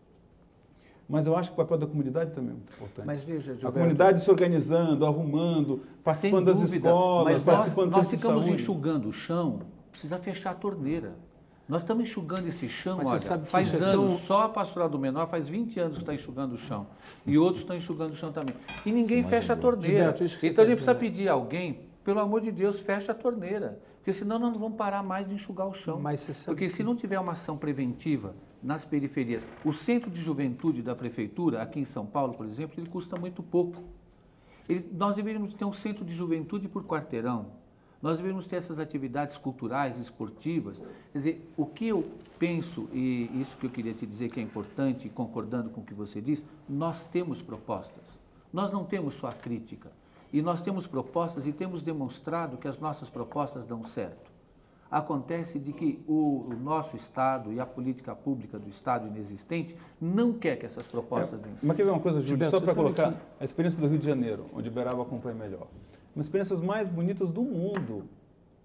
Mas eu acho que o papel da comunidade também é muito importante. Mas veja, Gilberto, a comunidade se organizando, arrumando, participando das escolas, participando nós ficamos enxugando o chão, precisa fechar a torneira. Nós estamos enxugando esse chão, olha, faz anos, só a Pastoral do Menor faz 20 anos que está enxugando o chão. E outros estão enxugando o chão também. E ninguém fecha a torneira. Então a gente precisa pedir a alguém, pelo amor de Deus, fecha a torneira. Porque senão nós não vamos parar mais de enxugar o chão. Mas você sabe porque se não tiver uma ação preventiva nas periferias, o centro de juventude da prefeitura, aqui em São Paulo, por exemplo, ele custa muito pouco. Nós deveríamos ter um centro de juventude por quarteirão. Nós deveríamos ter essas atividades culturais, esportivas. Quer dizer, o que eu penso, e isso que eu queria te dizer que é importante, concordando com o que você diz, nós temos propostas. Nós não temos só a crítica. E nós temos propostas e temos demonstrado que as nossas propostas dão certo. Acontece de que o nosso Estado e a política pública do Estado inexistente não quer que essas propostas deem certo. Mas quer ver uma coisa, Júlio, Gilberto, só para você sabe colocar a experiência do Rio de Janeiro, onde Uberaba acompanha melhor. Uma das experiências mais bonitas do mundo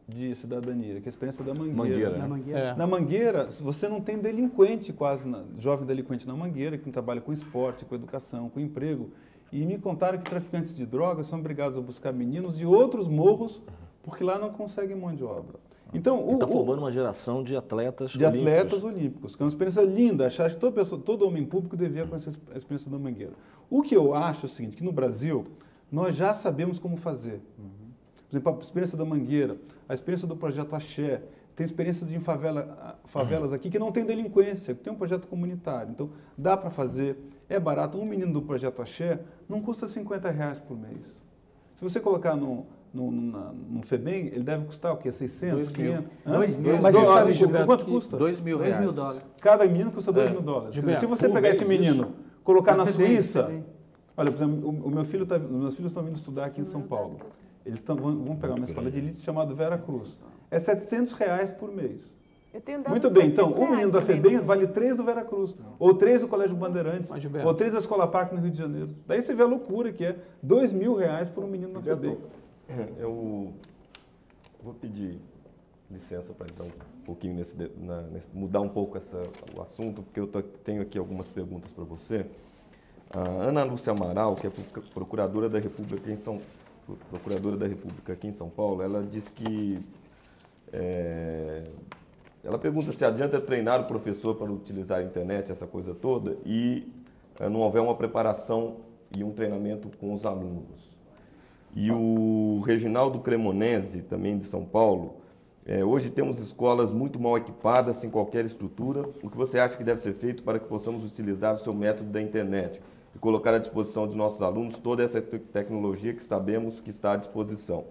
de cidadania, que é a experiência da Mangueira. Mangueira, né? Na Mangueira, você não tem delinquente quase, jovem delinquente na Mangueira, que não trabalha com esporte, com educação, com emprego. E me contaram que traficantes de drogas são obrigados a buscar meninos de outros morros, porque lá não conseguem mão de obra. Então, Está formando uma geração de atletas olímpicos. Atletas olímpicos, que é uma experiência linda. Acho que todo homem público devia conhecer a experiência da Mangueira. O que eu acho é o seguinte, que no Brasil, nós já sabemos como fazer. Por exemplo, a experiência da Mangueira, a experiência do projeto Axé, tem experiências de favelas aqui que não tem delinquência, que tem um projeto comunitário. Então, dá para fazer, é barato. Um menino do projeto Axé não custa R$50 por mês. Se você colocar no FEBEM, ele deve custar o quê? 600, 500? 2 mil. Mas você sabe, Gilberto, quanto custa? R$2.000. Cada menino custa R$2.000. Gilberto, Se você por pegar mês, esse menino, colocar na FEBEM, Suíça... FEBEM. Olha, por exemplo, meus filhos estão vindo estudar aqui em São Paulo. Eles vão pegar uma escola de elite chamada Vera Cruz. É R$700 por mês. Eu tenho dado Muito bem, então, R$700 o menino da também, FEBEM mas- vale 3 do Vera Cruz, ou 3 do Colégio Bandeirantes, Mas, Gilberto, ou 3 da Escola Parque no Rio de Janeiro. Daí você vê a loucura que é R$2.000 por um menino na FEBEM. Eu vou pedir licença para então um pouquinho mudar um pouco o assunto, porque eu tenho aqui algumas perguntas para você. A Ana Lúcia Amaral, que é procuradora da República aqui em São Paulo, ela diz que ela pergunta se adianta treinar o professor para utilizar a internet, essa coisa toda, e não houver uma preparação e um treinamento com os alunos. E o Reginaldo Cremonese, também de São Paulo, hoje temos escolas muito mal equipadas, sem qualquer estrutura. O que você acha que deve ser feito para que possamos utilizar o seu método da internet e colocar à disposição de nossos alunos toda essa tecnologia que sabemos que está à disposição?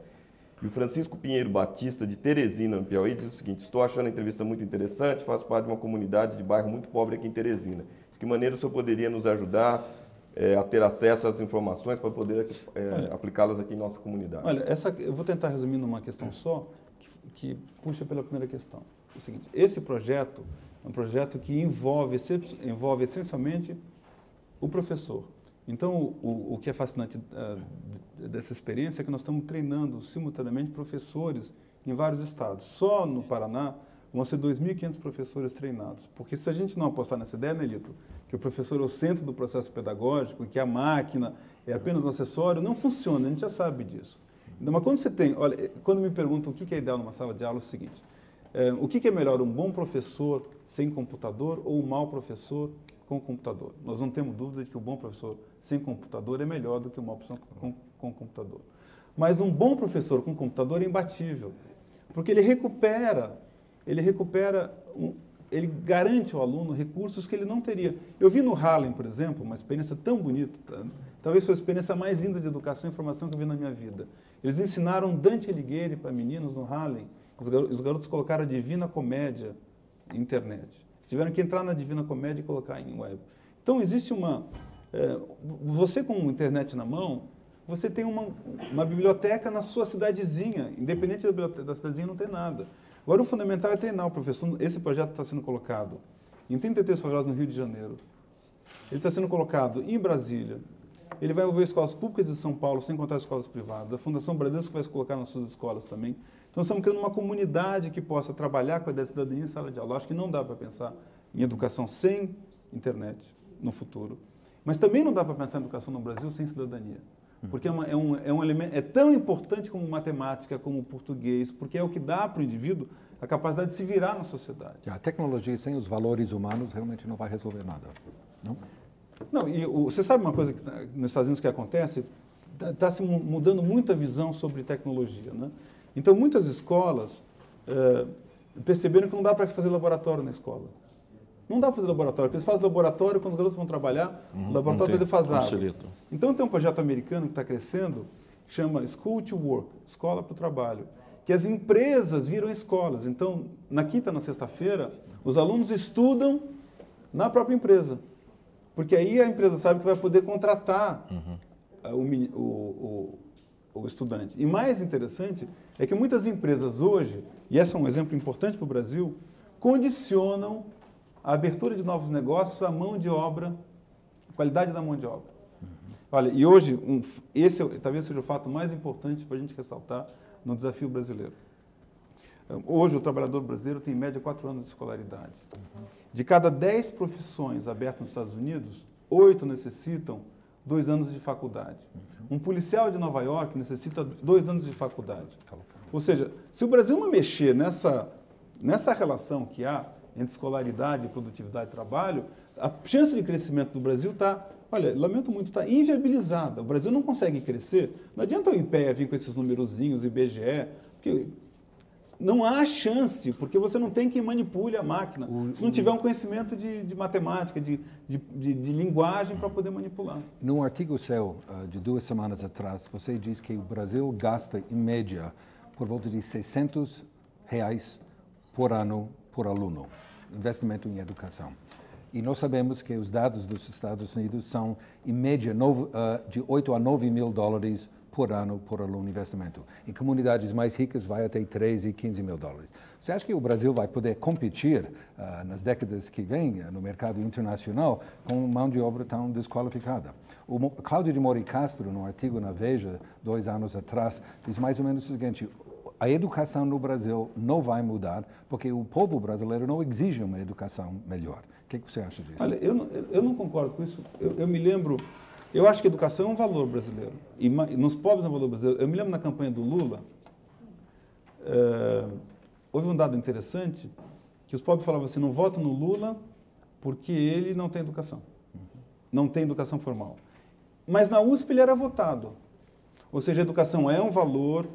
E o Francisco Pinheiro Batista, de Teresina, no Piauí, diz o seguinte: estou achando a entrevista muito interessante, faço parte de uma comunidade de bairro muito pobre aqui em Teresina. De que maneira o senhor poderia nos ajudar a ter acesso às informações para poder aplicá-las aqui em nossa comunidade? Olha, eu vou tentar resumir numa questão só, que puxa pela primeira questão. É o seguinte: esse projeto é um projeto que envolve essencialmente o professor. Então, o que é fascinante dessa experiência é que nós estamos treinando simultaneamente professores em vários estados. Só no Paraná vão ser 2.500 professores treinados. Porque se a gente não apostar nessa ideia, né, Lito, que o professor é o centro do processo pedagógico, que a máquina é apenas um acessório, não funciona, a gente já sabe disso. Então, mas quando você tem, olha, quando me perguntam o que é ideal numa sala de aula, é o seguinte: o que é melhor, um bom professor sem computador ou um mau professor com computador? Nós não temos dúvida de que o bom professor sem computador é melhor do que uma opção com computador. Mas um bom professor com computador é imbatível, porque ele garante ao aluno recursos que ele não teria. Eu vi no Harlem, por exemplo, uma experiência tão bonita, talvez foi a experiência mais linda de educação e informação que eu vi na minha vida. Eles ensinaram Dante Alighieri para meninos no Harlem. Os garotos colocaram a Divina Comédia na internet. Tiveram que entrar na Divina Comédia e colocar em web. Então, existe você com a internet na mão, você tem uma biblioteca na sua cidadezinha. Independente da cidadezinha, não tem nada. Agora, o fundamental é treinar o professor. Esse projeto está sendo colocado em 33 favelas no Rio de Janeiro. Ele está sendo colocado em Brasília. Ele vai envolver escolas públicas de São Paulo, sem contar escolas privadas. A Fundação Bradesco vai se colocar nas suas escolas também. Então, estamos criando uma comunidade que possa trabalhar com a ideia de cidadania em sala de aula. Acho que não dá para pensar em educação sem internet no futuro. Mas também não dá para pensar em educação no Brasil sem cidadania. Porque um elemento, é tão importante como matemática, como português, porque é o que dá para o indivíduo a capacidade de se virar na sociedade. A tecnologia sem os valores humanos realmente não vai resolver nada, não? Não, e você sabe uma coisa que nos Estados Unidos que acontece? está se mudando muito a visão sobre tecnologia, né? Então, muitas escolas perceberam que não dá para fazer laboratório na escola. Não dá para fazer laboratório, porque eles fazem laboratório quando os garotos vão trabalhar, o laboratório está defasado. Então, tem um projeto americano que está crescendo, que chama School to Work, Escola para o Trabalho, que as empresas viram escolas. Então, na quinta e na sexta-feira, os alunos estudam na própria empresa, porque aí a empresa sabe que vai poder contratar o estudante. E mais interessante é que muitas empresas hoje, e esse é um exemplo importante para o Brasil, condicionam a abertura de novos negócios à mão de obra, a qualidade da mão de obra. Olha, e hoje, esse talvez seja o fato mais importante para a gente ressaltar no desafio brasileiro. Hoje, o trabalhador brasileiro tem em média 4 anos de escolaridade. De cada 10 profissões abertas nos Estados Unidos, 8 necessitam 2 anos de faculdade. Um policial de Nova York necessita 2 anos de faculdade. Ou seja, se o Brasil não mexer nessa relação que há entre escolaridade, produtividade e trabalho, a chance de crescimento do Brasil está, olha, lamento muito, está inviabilizada. O Brasil não consegue crescer. Não adianta o IPEA vir com esses numerozinhos, IBGE, porque não há chance, porque você não tem quem manipule a máquina, se não tiver um conhecimento de matemática, de linguagem para poder manipular. Num artigo seu, de 2 semanas atrás, você diz que o Brasil gasta, em média, por volta de R$600 por ano por aluno, investimento em educação. E nós sabemos que os dados dos Estados Unidos são, em média, de 8 a 9 mil dólares por ano por aluno investimento. Em comunidades mais ricas vai até 13 e 15 mil dólares. Você acha que o Brasil vai poder competir nas décadas que vêm no mercado internacional com mão de obra tão desqualificada? O Cláudio de Mori Castro, num artigo na Veja, 2 anos atrás, diz mais ou menos o seguinte: a educação no Brasil não vai mudar porque o povo brasileiro não exige uma educação melhor. O que você acha disso? Olha, eu não concordo com isso. Eu me lembro, eu acho que a educação é um valor brasileiro. E nos pobres é um valor brasileiro. Eu me lembro na campanha do Lula, houve um dado interessante, que os pobres falavam assim, não voto no Lula porque ele não tem educação. Não tem educação formal. Mas na USP ele era votado. Ou seja, a educação é um valor.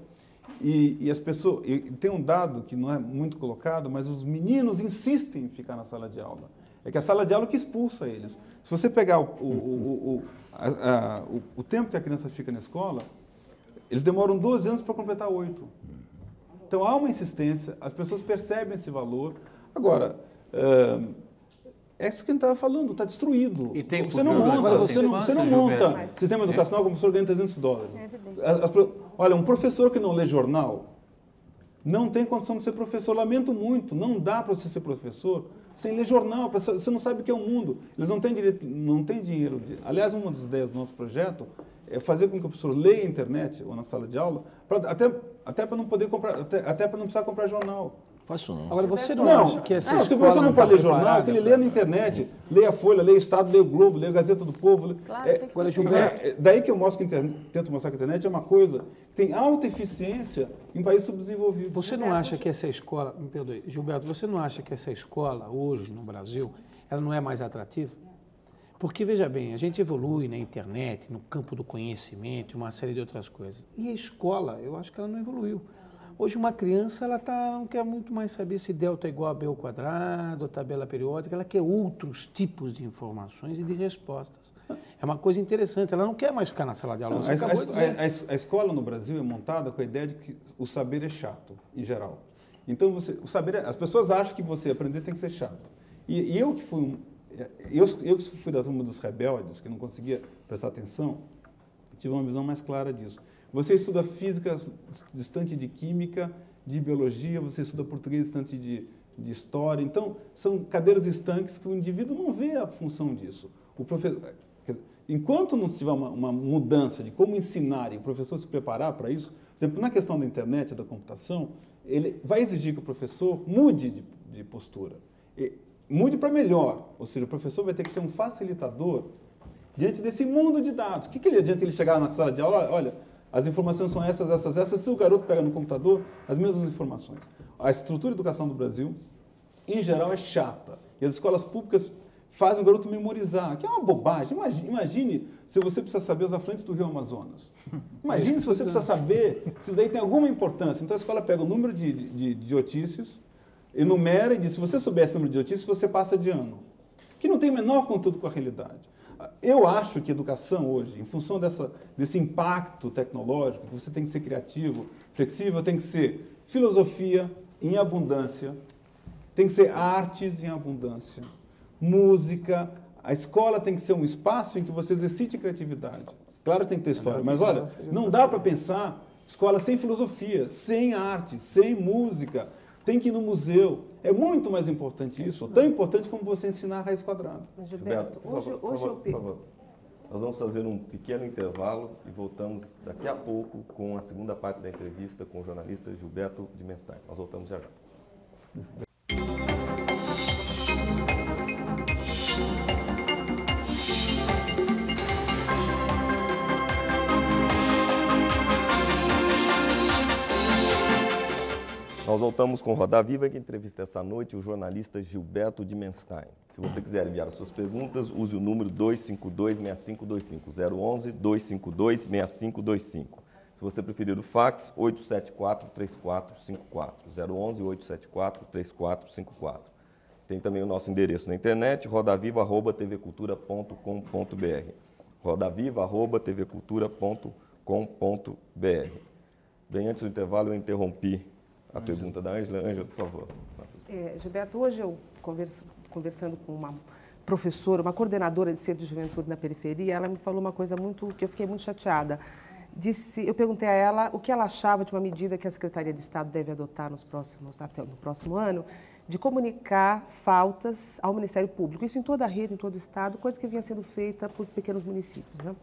E as pessoas, tem um dado que não é muito colocado, mas os meninos insistem em ficar na sala de aula. É que a sala de aula que expulsa eles. Se você pegar o tempo que a criança fica na escola, eles demoram 12 anos para completar 8. Então há uma insistência, as pessoas percebem esse valor. Agora, é isso que a gente estava falando, está destruído. E tem você não monta, sistema educacional como professor ganha $300. Olha, um professor que não lê jornal não tem condição de ser professor. Lamento muito, não dá para você ser professor sem ler jornal. Você não sabe o que é o mundo. Eles não têm direito, não têm dinheiro. Aliás, uma das ideias do nosso projeto é fazer com que o professor leia a internet ou na sala de aula, até para não poder comprar, até para não precisar comprar jornal. Faço não. Agora, você não acha que essa se o professor não pode ler jornal, que ele lê na internet, lê a Folha, lê o Estado, lê o Globo, lê a Gazeta do Povo. Claro, daí que eu mostro que tento mostrar que a internet é uma coisa que tem alta eficiência em países subdesenvolvidos. Você não acha que essa escola, me perdoe, Gilberto, você não acha que essa escola hoje no Brasil, ela não é mais atrativa? Porque, veja bem, a gente evolui na internet, no campo do conhecimento, uma série de outras coisas. E a escola, eu acho que ela não evoluiu. Hoje uma criança ela não quer muito mais saber se delta é igual a b ao quadrado, a tabela periódica, ela quer outros tipos de informações e de respostas. É uma coisa interessante, ela não quer mais ficar na sala de aula. A escola no Brasil é montada com a ideia de que o saber é chato, em geral. Então, as pessoas acham que você aprender tem que ser chato. E eu que fui da turma dos rebeldes, que não conseguia prestar atenção, tive uma visão mais clara disso. Você estuda física distante de química, de biologia, você estuda português distante de história. Então, são cadeiras estanques que o indivíduo não vê a função disso. Enquanto não tiver uma mudança de como ensinar e o professor se preparar para isso, por exemplo, na questão da internet, da computação, ele vai exigir que o professor mude de postura. Mude para melhor, ou seja, o professor vai ter que ser um facilitador diante desse mundo de dados. O que adianta ele chegar na sala de aula, olha, as informações são essas, se o garoto pega no computador, as mesmas informações. A estrutura de educação do Brasil, em geral, é chata. E as escolas públicas fazem o garoto memorizar, que é uma bobagem. Imagine se você precisa saber os afluentes do Rio Amazonas. Imagine se você precisa saber se isso daí tem alguma importância. Então a escola pega o número de idiotices, enumera e diz, se você souber esse número de idiotices, você passa de ano. Que não tem o menor conteúdo com a realidade. Eu acho que a educação hoje, em função desse impacto tecnológico, que você tem que ser criativo, flexível, tem que ser filosofia em abundância, tem que ser artes em abundância, música. A escola tem que ser um espaço em que você exercite criatividade. Claro que tem que ter história, mas olha, não dá para pensar escola sem filosofia, sem arte, sem música. Tem que ir no museu. É muito mais importante isso, tão importante como você ensinar a raiz quadrada. Gilberto, por favor. Nós vamos fazer um pequeno intervalo e voltamos daqui a pouco com a segunda parte da entrevista com o jornalista Gilberto de Menstein. Nós voltamos já. Nós voltamos com Roda Viva, que entrevista essa noite o jornalista Gilberto de Menstein. Se você quiser enviar as suas perguntas, use o número 252-6525, 011-252-6525. Se você preferir o fax, 874-3454, 011-874-3454. Tem também o nosso endereço na internet, rodaviva@tvcultura.com.br, rodaviva@tvcultura.com.br. Bem, antes do intervalo, eu interrompi a pergunta da Ângela. Ângela, por favor. Gilberto, hoje eu conversando com uma professora, uma coordenadora de centro de juventude na periferia, ela me falou uma coisa que eu fiquei muito chateada. Eu perguntei a ela o que ela achava de uma medida que a Secretaria de Estado deve adotar até no próximo ano, de comunicar faltas ao Ministério Público. Isso em toda a rede, em todo o Estado, coisa que vinha sendo feita por pequenos municípios, né?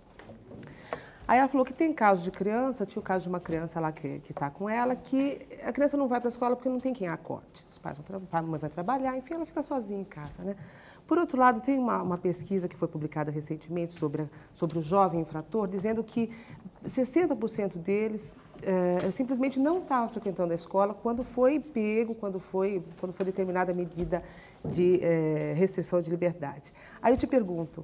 Aí ela falou que tem casos de criança, tinha o caso de uma criança lá que está com ela, que a criança não vai para a escola porque não tem quem a acorde. Os pais a mãe vai trabalhar, enfim, ela fica sozinha em casa, né? Por outro lado, tem uma pesquisa que foi publicada recentemente sobre o jovem infrator, dizendo que 60% deles simplesmente não estavam frequentando a escola quando foi pego, quando foi determinada a medida de restrição de liberdade. Aí eu te pergunto,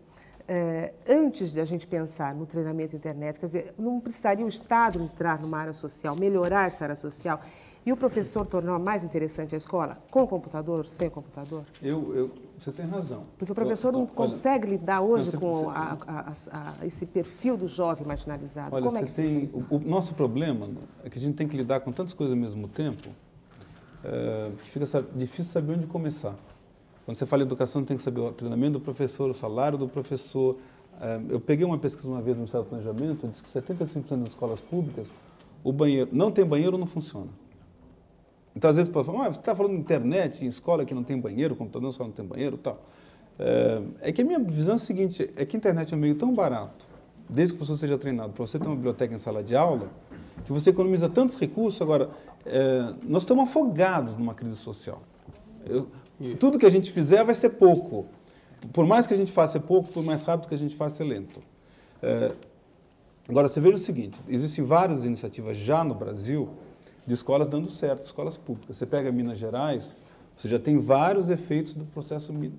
antes de a gente pensar no treinamento internet, quer dizer, não precisaria o Estado entrar numa área social, melhorar essa área social e o professor tornar mais interessante a escola, com computador, sem computador? Você tem razão. Porque o professor não consegue lidar hoje com esse perfil do jovem marginalizado. Olha, como é que o nosso problema é que a gente tem que lidar com tantas coisas ao mesmo tempo que fica difícil saber onde começar. Quando você fala em educação, tem que saber o treinamento do professor, o salário do professor. Eu peguei uma pesquisa uma vez no Ministério do Planejamento, diz que 75% das escolas públicas, o banheiro não tem banheiro, não funciona. Então, às vezes, você está falando de internet, em escola que não tem banheiro, computador, escola não tem banheiro e tal. É que a minha visão é a seguinte, é que a internet é um meio tão barato, desde que você seja treinado, para você ter uma biblioteca em sala de aula, que você economiza tantos recursos. Agora, nós estamos afogados numa crise social. Tudo que a gente fizer vai ser pouco. Por mais que a gente faça pouco, por mais rápido que a gente faça, é lento. Agora, você veja o seguinte, existem várias iniciativas já no Brasil de escolas dando certo, escolas públicas. Você pega Minas Gerais, você já tem vários efeitos do processo em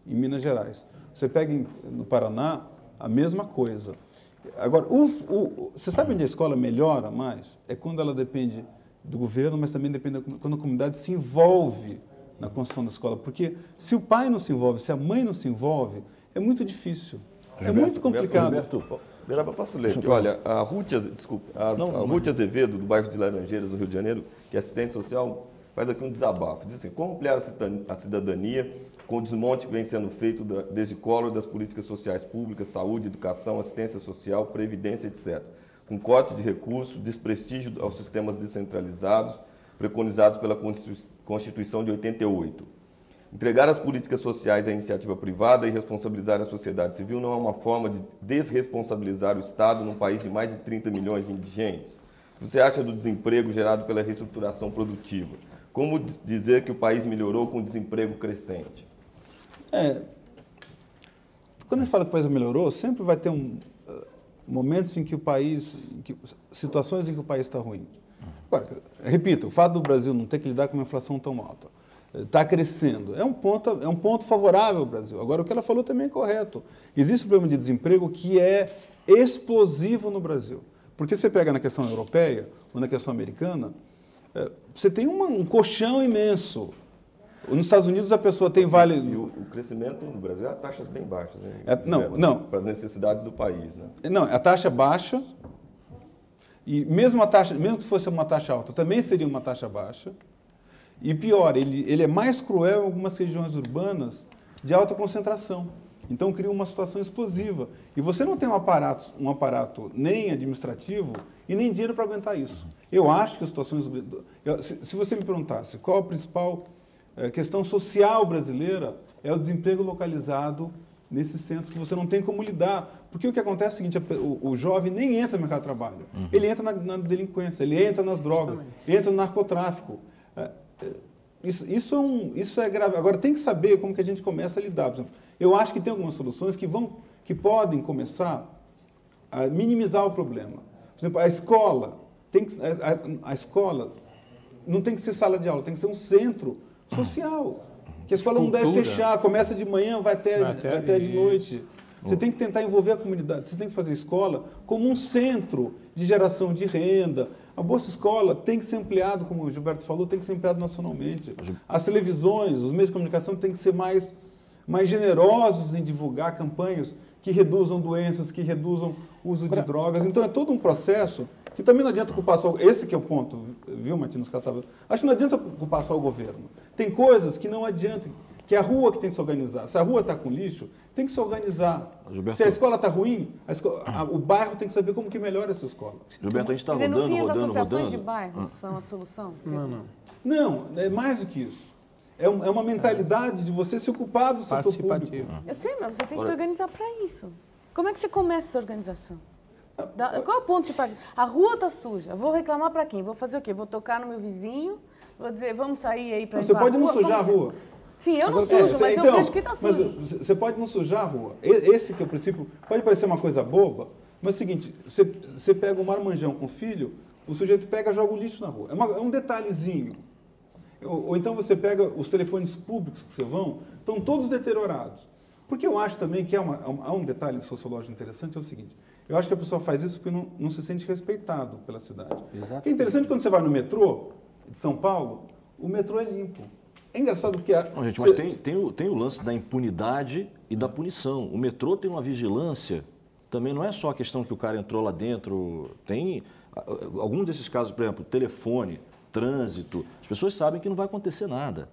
Minas Gerais. Você pega no Paraná, a mesma coisa. Agora, você sabe onde a escola melhora mais? É quando ela depende do governo, mas também depende quando a comunidade se envolve na construção da escola. Porque se o pai não se envolve, se a mãe não se envolve, é muito difícil. É muito complicado. Posso ler? Olha, a Ruth Azevedo, do bairro de Laranjeiras, no Rio de Janeiro, que é assistente social, faz aqui um desabafo. Diz assim, como ampliar a cidadania com o desmonte que vem sendo feito desde Collor das políticas sociais públicas, saúde, educação, assistência social, previdência, etc., com corte de recursos, desprestígio aos sistemas descentralizados, preconizados pela Constituição de 88. Entregar as políticas sociais à iniciativa privada e responsabilizar a sociedade civil não é uma forma de desresponsabilizar o Estado num país de mais de 30 milhões de indigentes? O que você acha do desemprego gerado pela reestruturação produtiva? Como dizer que o país melhorou com desemprego crescente? Quando a gente fala que o país melhorou, sempre vai ter momentos em que situações em que o país está ruim. Agora, repito, o fato do Brasil não ter que lidar com uma inflação tão alta, está crescendo. É um ponto favorável ao Brasil. Agora, o que ela falou também é correto. Existe um problema de desemprego que é explosivo no Brasil. Porque você pega na questão europeia ou na questão americana, você tem um colchão imenso. Nos Estados Unidos a pessoa tem vale... E o crescimento no Brasil é a taxas bem baixas, né? Não. Para as necessidades do país, né? Não, a taxa é baixa, e mesmo que fosse uma taxa alta, também seria uma taxa baixa. E pior, ele é mais cruel em algumas regiões urbanas de alta concentração. Então cria uma situação explosiva. E você não tem um aparato nem administrativo e nem dinheiro para aguentar isso. Eu acho que as situações... Se você me perguntasse qual a principal questão social brasileira, é o desemprego localizado nesses centros que você não tem como lidar. Porque o que acontece é o seguinte, o jovem nem entra no mercado de trabalho. Ele entra na delinquência, ele entra nas drogas, entra no narcotráfico. Isso é grave. Agora, tem que saber como que a gente começa a lidar. Por exemplo, eu acho que tem algumas soluções que podem começar a minimizar o problema. Por exemplo, a escola não tem que ser sala de aula, tem que ser um centro social. Que a escola não deve fechar, começa de manhã, vai até de noite. Você tem que tentar envolver a comunidade, você tem que fazer a escola como um centro de geração de renda. A Bolsa Escola tem que ser ampliado, como o Gilberto falou, tem que ser ampliado nacionalmente. As televisões, os meios de comunicação têm que ser mais generosos em divulgar campanhas que reduzam doenças, que reduzam o uso de drogas. Então é todo um processo que também não adianta culpar só... Esse que é o ponto, viu, Martins? Acho que não adianta culpar só o governo. Tem coisas que não adiantam, que é a rua que tem que se organizar. Se a rua está com lixo, tem que se organizar. Gilberto, se a escola está ruim, o bairro tem que saber como que melhora essa escola. Gilberto, a gente está rodando, no fim, rodando, as associações rodando. de bairros são a solução? Não, é mais do que isso. É uma mentalidade de você se ocupar do setor público. Eu sei, mas você tem que se organizar para isso. Como é que você começa essa organização? Qual é o ponto de partida? A rua está suja. Vou reclamar para quem? Vou fazer o quê? Vou tocar no meu vizinho? Vou dizer, vamos sair aí para... Você pode não sujar a rua. Sim, eu não sujo, mas eu vejo que está sujo. Mas você pode não sujar a rua. Esse que é o princípio. Pode parecer uma coisa boba, mas é o seguinte, você pega um marmanjão com o filho, o sujeito pega e joga o lixo na rua. É um detalhezinho. Ou então você pega os telefones públicos que você estão todos deteriorados. Porque eu acho também que há um detalhe sociológico interessante, é o seguinte, eu acho que a pessoa faz isso porque não se sente respeitado pela cidade. Exato. É interessante quando você vai no metrô de São Paulo, o metrô é limpo. É engraçado porque... Mas tem o lance da impunidade e da punição. O metrô tem uma vigilância, também não é só a questão que o cara entrou lá dentro, tem algum desses casos, por exemplo, telefone, trânsito, as pessoas sabem que não vai acontecer nada.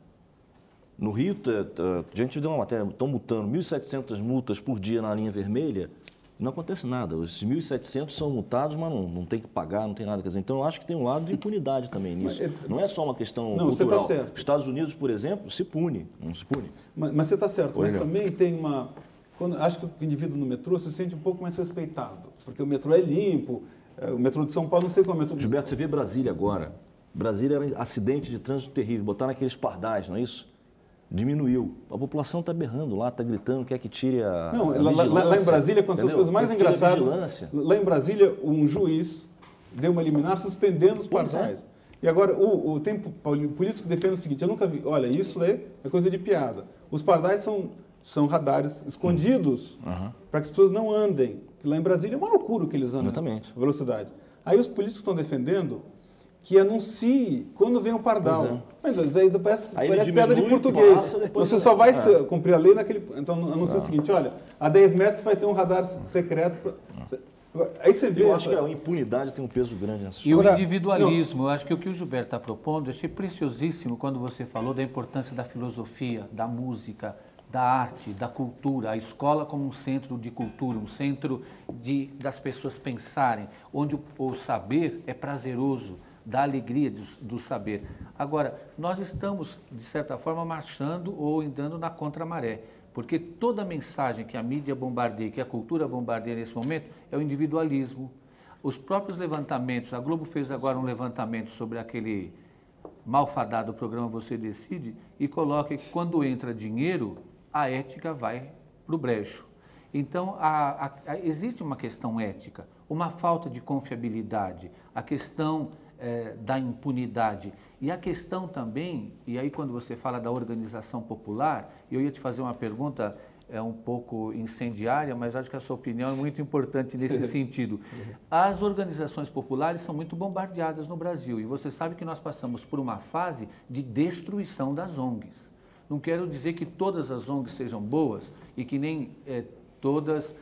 No Rio, a gente deu uma matéria, estão multando 1.700 multas por dia na linha vermelha, não acontece nada. Os 1.700 são multados, mas não tem que pagar, não tem nada. Quer dizer, então eu acho que tem um lado de impunidade também nisso. Não é só uma questão cultural. Você está certo. Estados Unidos, por exemplo, se pune, não se pune. Mas você está certo, mas também tem uma... Acho que o indivíduo no metrô se sente um pouco mais respeitado, porque o metrô é limpo, o metrô de São Paulo, não sei qual é o metrô... Gilberto, você vê Brasília agora. Brasília era um acidente de trânsito terrível, botaram aqueles pardais, não é isso? Diminuiu. A população está berrando lá, está gritando, quer que tire a lá em Brasília, quando as coisas mais engraçadas... Lá em Brasília, um juiz deu uma liminar suspendendo os pardais. E agora, tem político que defende o seguinte, eu nunca vi... Olha, isso é coisa de piada. Os pardais são radares escondidos para que as pessoas não andem. Lá em Brasília é uma loucura o que eles andam. Exatamente. A velocidade. Aí os políticos estão defendendo que anuncie quando vem o pardal. Mas daí parece piada de português. Você só vai cumprir a lei naquele... Então anuncia o seguinte, olha, a 10 metros vai ter um radar secreto. Aí você vê... Eu acho que a impunidade tem um peso grande nessa história. E o individualismo, eu acho que o que o Gilberto está propondo, eu achei preciosíssimo quando você falou da importância da filosofia, da música, da arte, da cultura, a escola como um centro de cultura, um centro das pessoas pensarem, onde o saber é prazeroso, da alegria do saber. Agora, nós estamos, de certa forma, marchando ou andando na contramaré, porque toda a mensagem que a mídia bombardeia, que a cultura bombardeia nesse momento, é o individualismo. Os próprios levantamentos, a Globo fez agora um levantamento sobre aquele malfadado programa Você Decide, e coloca que quando entra dinheiro, a ética vai para o brejo. Então, existe uma questão ética, uma falta de confiabilidade, a questão da impunidade. E a questão também, e aí quando você fala da organização popular, eu ia te fazer uma pergunta um pouco incendiária, mas acho que a sua opinião é muito importante nesse sentido. As organizações populares são muito bombardeadas no Brasil e você sabe que nós passamos por uma fase de destruição das ONGs. Não quero dizer que todas as ONGs sejam boas e que nem todas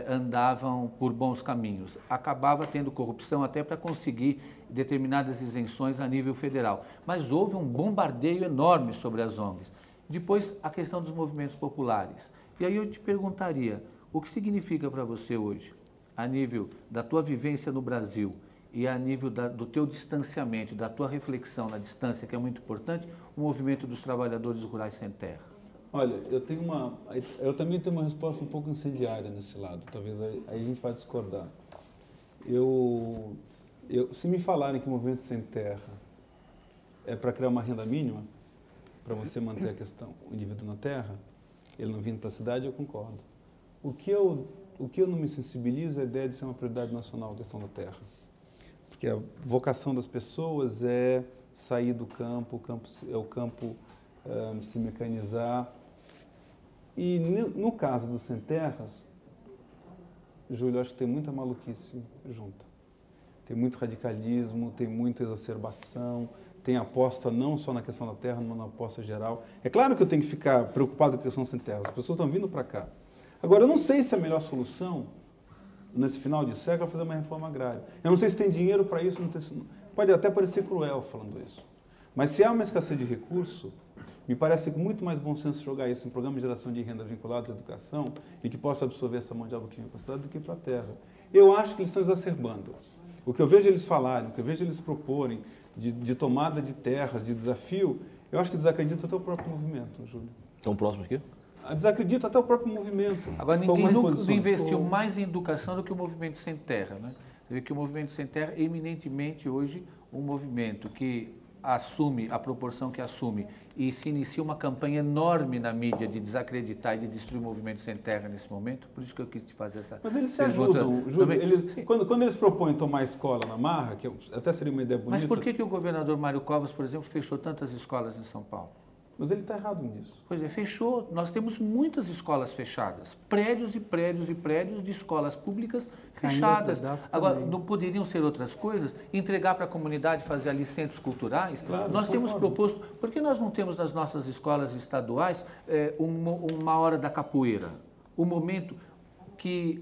andavam por bons caminhos. Acabava tendo corrupção até para conseguir determinadas isenções a nível federal. Mas houve um bombardeio enorme sobre as ONGs. Depois, a questão dos movimentos populares. E aí eu te perguntaria, o que significa para você hoje, a nível da tua vivência no Brasil e a nível do teu distanciamento, da tua reflexão na distância, que é muito importante, o movimento dos trabalhadores rurais sem terra? Olha, eu também tenho uma resposta um pouco incendiária nesse lado, talvez aí a gente vai discordar. Se me falarem que o movimento sem terra é para criar uma renda mínima, para você manter a questão, o indivíduo na terra, ele não vindo para a cidade, eu concordo. O que eu não me sensibilizo é a ideia de ser uma prioridade nacional a questão da terra. Porque a vocação das pessoas é sair do campo, o campo se mecanizar. E no caso dos sem terras, Júlio, acho que tem muita maluquice junta. Tem muito radicalismo, tem muita exacerbação, tem aposta não só na questão da terra, mas na aposta geral. É claro que eu tenho que ficar preocupado com a questão sem terra, as pessoas estão vindo para cá. Agora, eu não sei se a melhor solução, nesse final de século, é fazer uma reforma agrária. Eu não sei se tem dinheiro para isso, pode até parecer cruel falando isso. Mas se há uma escassez de recurso, me parece muito mais bom senso jogar isso em programa de geração de renda vinculados à educação e que possa absorver essa mão de obra que vem para a cidade do que para a terra. Eu acho que eles estão exacerbando. O que eu vejo eles falarem, o que eu vejo eles proporem de tomada de terras, de desafio, eu acho que desacredita até o próprio movimento, Júlio. Estão próximos aqui? Desacredita até o próprio movimento. Agora, ninguém nunca investiu mais em educação do que o movimento sem terra, né? Você vê que o movimento sem terra é eminentemente hoje um movimento que assume a proporção que assume e se inicia uma campanha enorme na mídia de desacreditar e de destruir o movimento sem terra nesse momento. Por isso que eu quis te fazer essa pergunta. Mas eles se ajudam, Júlio. Quando eles propõem tomar escola na marra, que até seria uma ideia bonita... Mas por que o governador Mário Covas, por exemplo, fechou tantas escolas em São Paulo? Mas ele está errado nisso. Pois é, fechou. Nós temos muitas escolas fechadas. Prédios e prédios e prédios de escolas públicas fechadas. Agora, não poderiam ser outras coisas? Entregar para a comunidade, fazer ali centros culturais? Claro, nós temos proposto... Por que nós não temos nas nossas escolas estaduais uma hora da capoeira? O momento que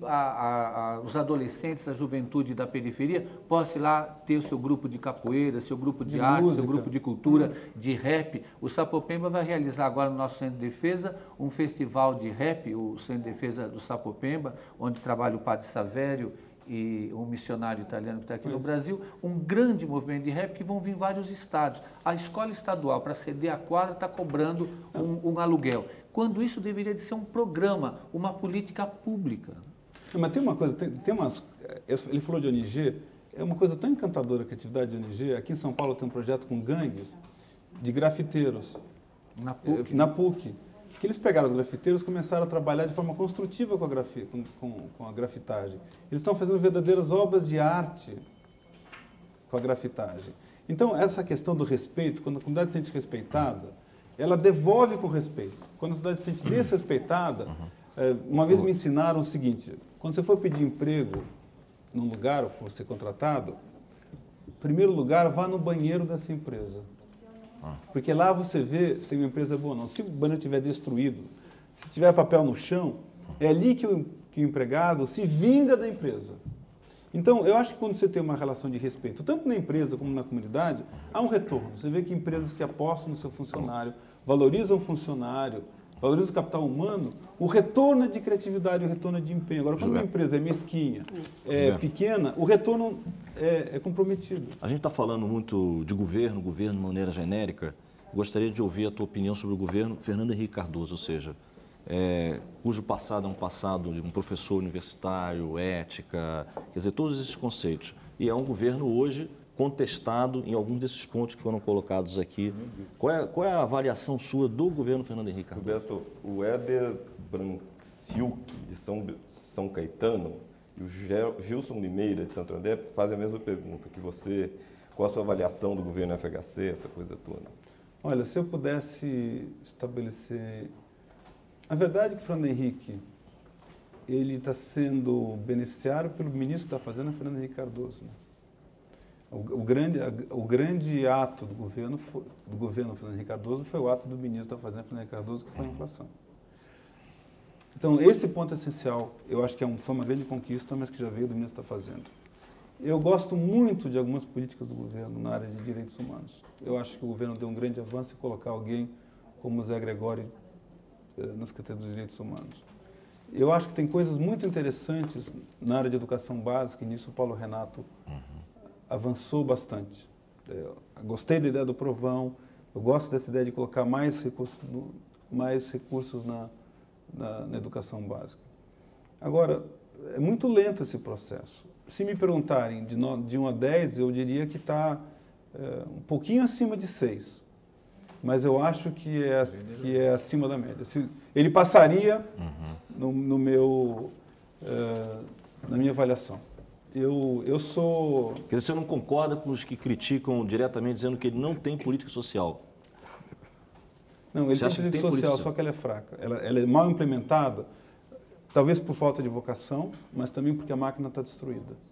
os adolescentes, a juventude da periferia, possa ir lá ter o seu grupo de capoeira, seu grupo de arte, música, seu grupo de cultura, de rap. O Sapopemba vai realizar agora no nosso Centro de Defesa um festival de rap, o Centro de Defesa do Sapopemba, onde trabalha o Padre Savério e um missionário italiano que está aqui no Brasil, um grande movimento de rap que vão vir vários estados. A escola estadual, para ceder a quadra, está cobrando um aluguel. Quando isso deveria de ser um programa, uma política pública. Mas tem uma coisa, ele falou de ONG, é uma coisa tão encantadora a criatividade de ONG. Aqui em São Paulo tem um projeto com gangues de grafiteiros. Na PUC. Que eles pegaram os grafiteiros e começaram a trabalhar de forma construtiva com a grafitagem. Eles estão fazendo verdadeiras obras de arte com a grafitagem. Então, essa questão do respeito, quando a comunidade se sente respeitada, ela devolve com respeito. Quando a cidade se sente desrespeitada, uma vez me ensinaram o seguinte, quando você for pedir emprego num lugar ou for ser contratado, em primeiro lugar, vá no banheiro dessa empresa. Porque lá você vê se uma empresa é boa ou não. Se o banheiro estiver destruído, se tiver papel no chão, é ali que o empregado se vinga da empresa. Então, eu acho que quando você tem uma relação de respeito, tanto na empresa como na comunidade, há um retorno. Você vê que empresas que apostam no seu funcionário, valorizam o funcionário, valorizam o capital humano, o retorno é de criatividade, o retorno é de empenho. Agora, quando uma empresa é mesquinha, é pequena, o retorno é comprometido. A gente está falando muito de governo de maneira genérica. Gostaria de ouvir a tua opinião sobre o governo Fernando Henrique Cardoso, ou seja, cujo passado é um passado de um professor universitário, ética, quer dizer, todos esses conceitos. E é um governo hoje contestado em alguns desses pontos que foram colocados aqui. Qual é a avaliação sua do governo Fernando Henrique Cardoso? Roberto, o Éder Branciuk, de São Caetano, e o Gilson Limeira, de Santo André, fazem a mesma pergunta que você Qual a sua avaliação do governo FHC, essa coisa toda? Olha, se eu pudesse estabelecer... A verdade é que o Fernando Henrique, ele está sendo beneficiário pelo ministro da Fazenda, Fernando Henrique Cardoso. Né? O grande ato do governo Fernando Henrique Cardoso foi o ato do ministro da Fazenda, Fernando Henrique Cardoso, que foi a inflação. Então, esse ponto é essencial. Eu acho que foi uma grande conquista, mas que já veio do ministro da Fazenda. Eu gosto muito de algumas políticas do governo na área de direitos humanos. Eu acho que o governo deu um grande avanço em colocar alguém como o Zé Gregório na Secretaria dos Direitos Humanos. Eu acho que tem coisas muito interessantes na área de educação básica, e nisso o Paulo Renato avançou bastante. Eu gostei da ideia do Provão, eu gosto dessa ideia de colocar mais recursos na educação básica. Agora, é muito lento esse processo. Se me perguntarem de 1 a 10, eu diria que está um pouquinho acima de 6. Mas eu acho que é acima da média. Ele passaria na minha avaliação. Eu sou... Quer dizer, você não concorda com os que criticam diretamente, dizendo que ele não tem política social? Não, ele tem política social, só que ela é fraca. Ela é mal implementada, talvez por falta de vocação, mas também porque a máquina está destruída.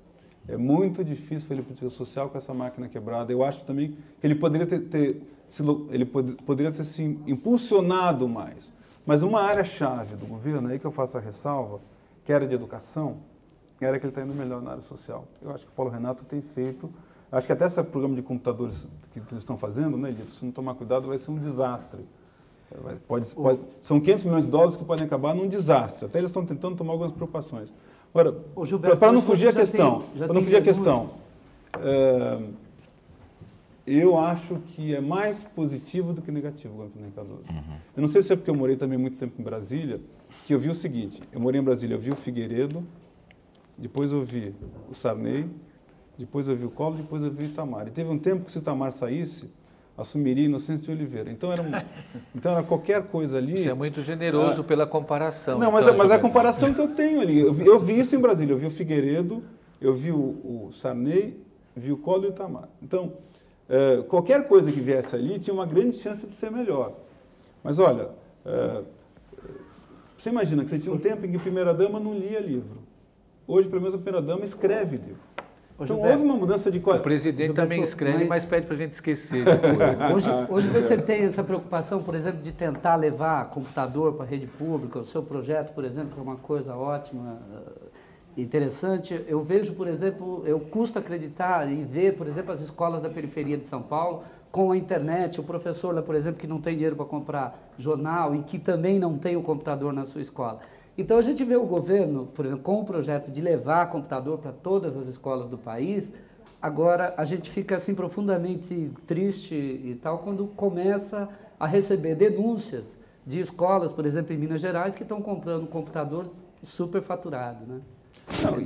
É muito difícil fazer política social com essa máquina quebrada. Eu acho também que ele poderia ter se impulsionado mais. Mas uma área-chave do governo, aí que eu faço a ressalva, que era de educação, era que ele está indo melhor na área social. Eu acho que o Paulo Renato tem feito... Acho que até esse programa de computadores que eles estão fazendo, né, Lito, se não tomar cuidado, vai ser um desastre. São 500 milhões de dólares que podem acabar num desastre. Até eles estão tentando tomar algumas preocupações. Agora, para não fugir à questão, eu acho que é mais positivo do que negativo o governo Fernando Cardoso. Eu não sei se é porque eu morei também muito tempo em Brasília, que eu vi o seguinte: eu morei em Brasília, eu vi o Figueiredo, depois eu vi o Sarney, depois eu vi o Collor, depois eu vi o Itamar. E teve um tempo que, se o Itamar saísse, assumiria Inocêncio de Oliveira. Então era qualquer coisa ali... Você é muito generoso pela comparação. Não, mas é a comparação que eu tenho ali. Eu vi isso em Brasília. Eu vi o Figueiredo, eu vi o Sarney, vi o Collor e o Itamar. Então, qualquer coisa que viesse ali tinha uma grande chance de ser melhor. Mas, olha, você imagina que você tinha um tempo em que a primeira-dama não lia livro. Hoje, pelo menos, a primeira-dama escreve livro. Então, houve uma mudança de qualidade. O presidente também escreve, mas pede para a gente esquecer depois. Hoje você tem essa preocupação, por exemplo, de tentar levar computador para a rede pública. O seu projeto, por exemplo, é uma coisa ótima, interessante. Eu vejo, por exemplo, eu custo acreditar e ver, por exemplo, as escolas da periferia de São Paulo com a internet. O professor lá, por exemplo, que não tem dinheiro para comprar jornal e que também não tem o computador na sua escola. Então, a gente vê o governo, por exemplo, com o projeto de levar computador para todas as escolas do país. Agora, a gente fica assim profundamente triste e tal quando começa a receber denúncias de escolas, por exemplo, em Minas Gerais, que estão comprando computadores superfaturados, né?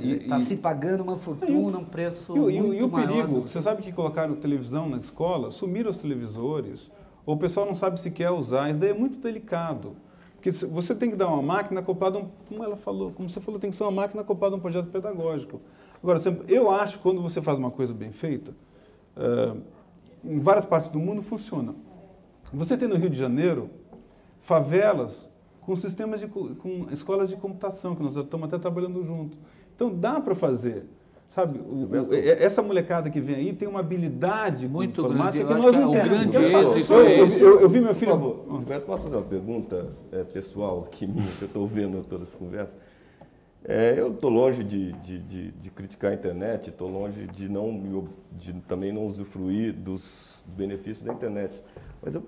Está se pagando uma fortuna, um preço muito maior. E o perigo, você sabe que colocaram televisão na escola, sumiram os televisores, ou o pessoal não sabe se quer usar, isso daí é muito delicado. Porque você tem que dar uma máquina acoplada, como você falou, tem que ser uma máquina acoplada a um projeto pedagógico. Agora, eu acho que quando você faz uma coisa bem feita, em várias partes do mundo funciona. Você tem no Rio de Janeiro favelas com sistemas com escolas de computação, que nós estamos até trabalhando junto. Então, dá para fazer. Sabe, essa molecada que vem aí tem uma habilidade muito informática grande, que nós não temos. Eu vi meu filho... Roberto, posso fazer uma pergunta pessoal aqui minha, que eu estou vendo toda essa conversa? Eu estou longe de criticar a internet, estou longe de também não usufruir dos benefícios da internet. Mas eu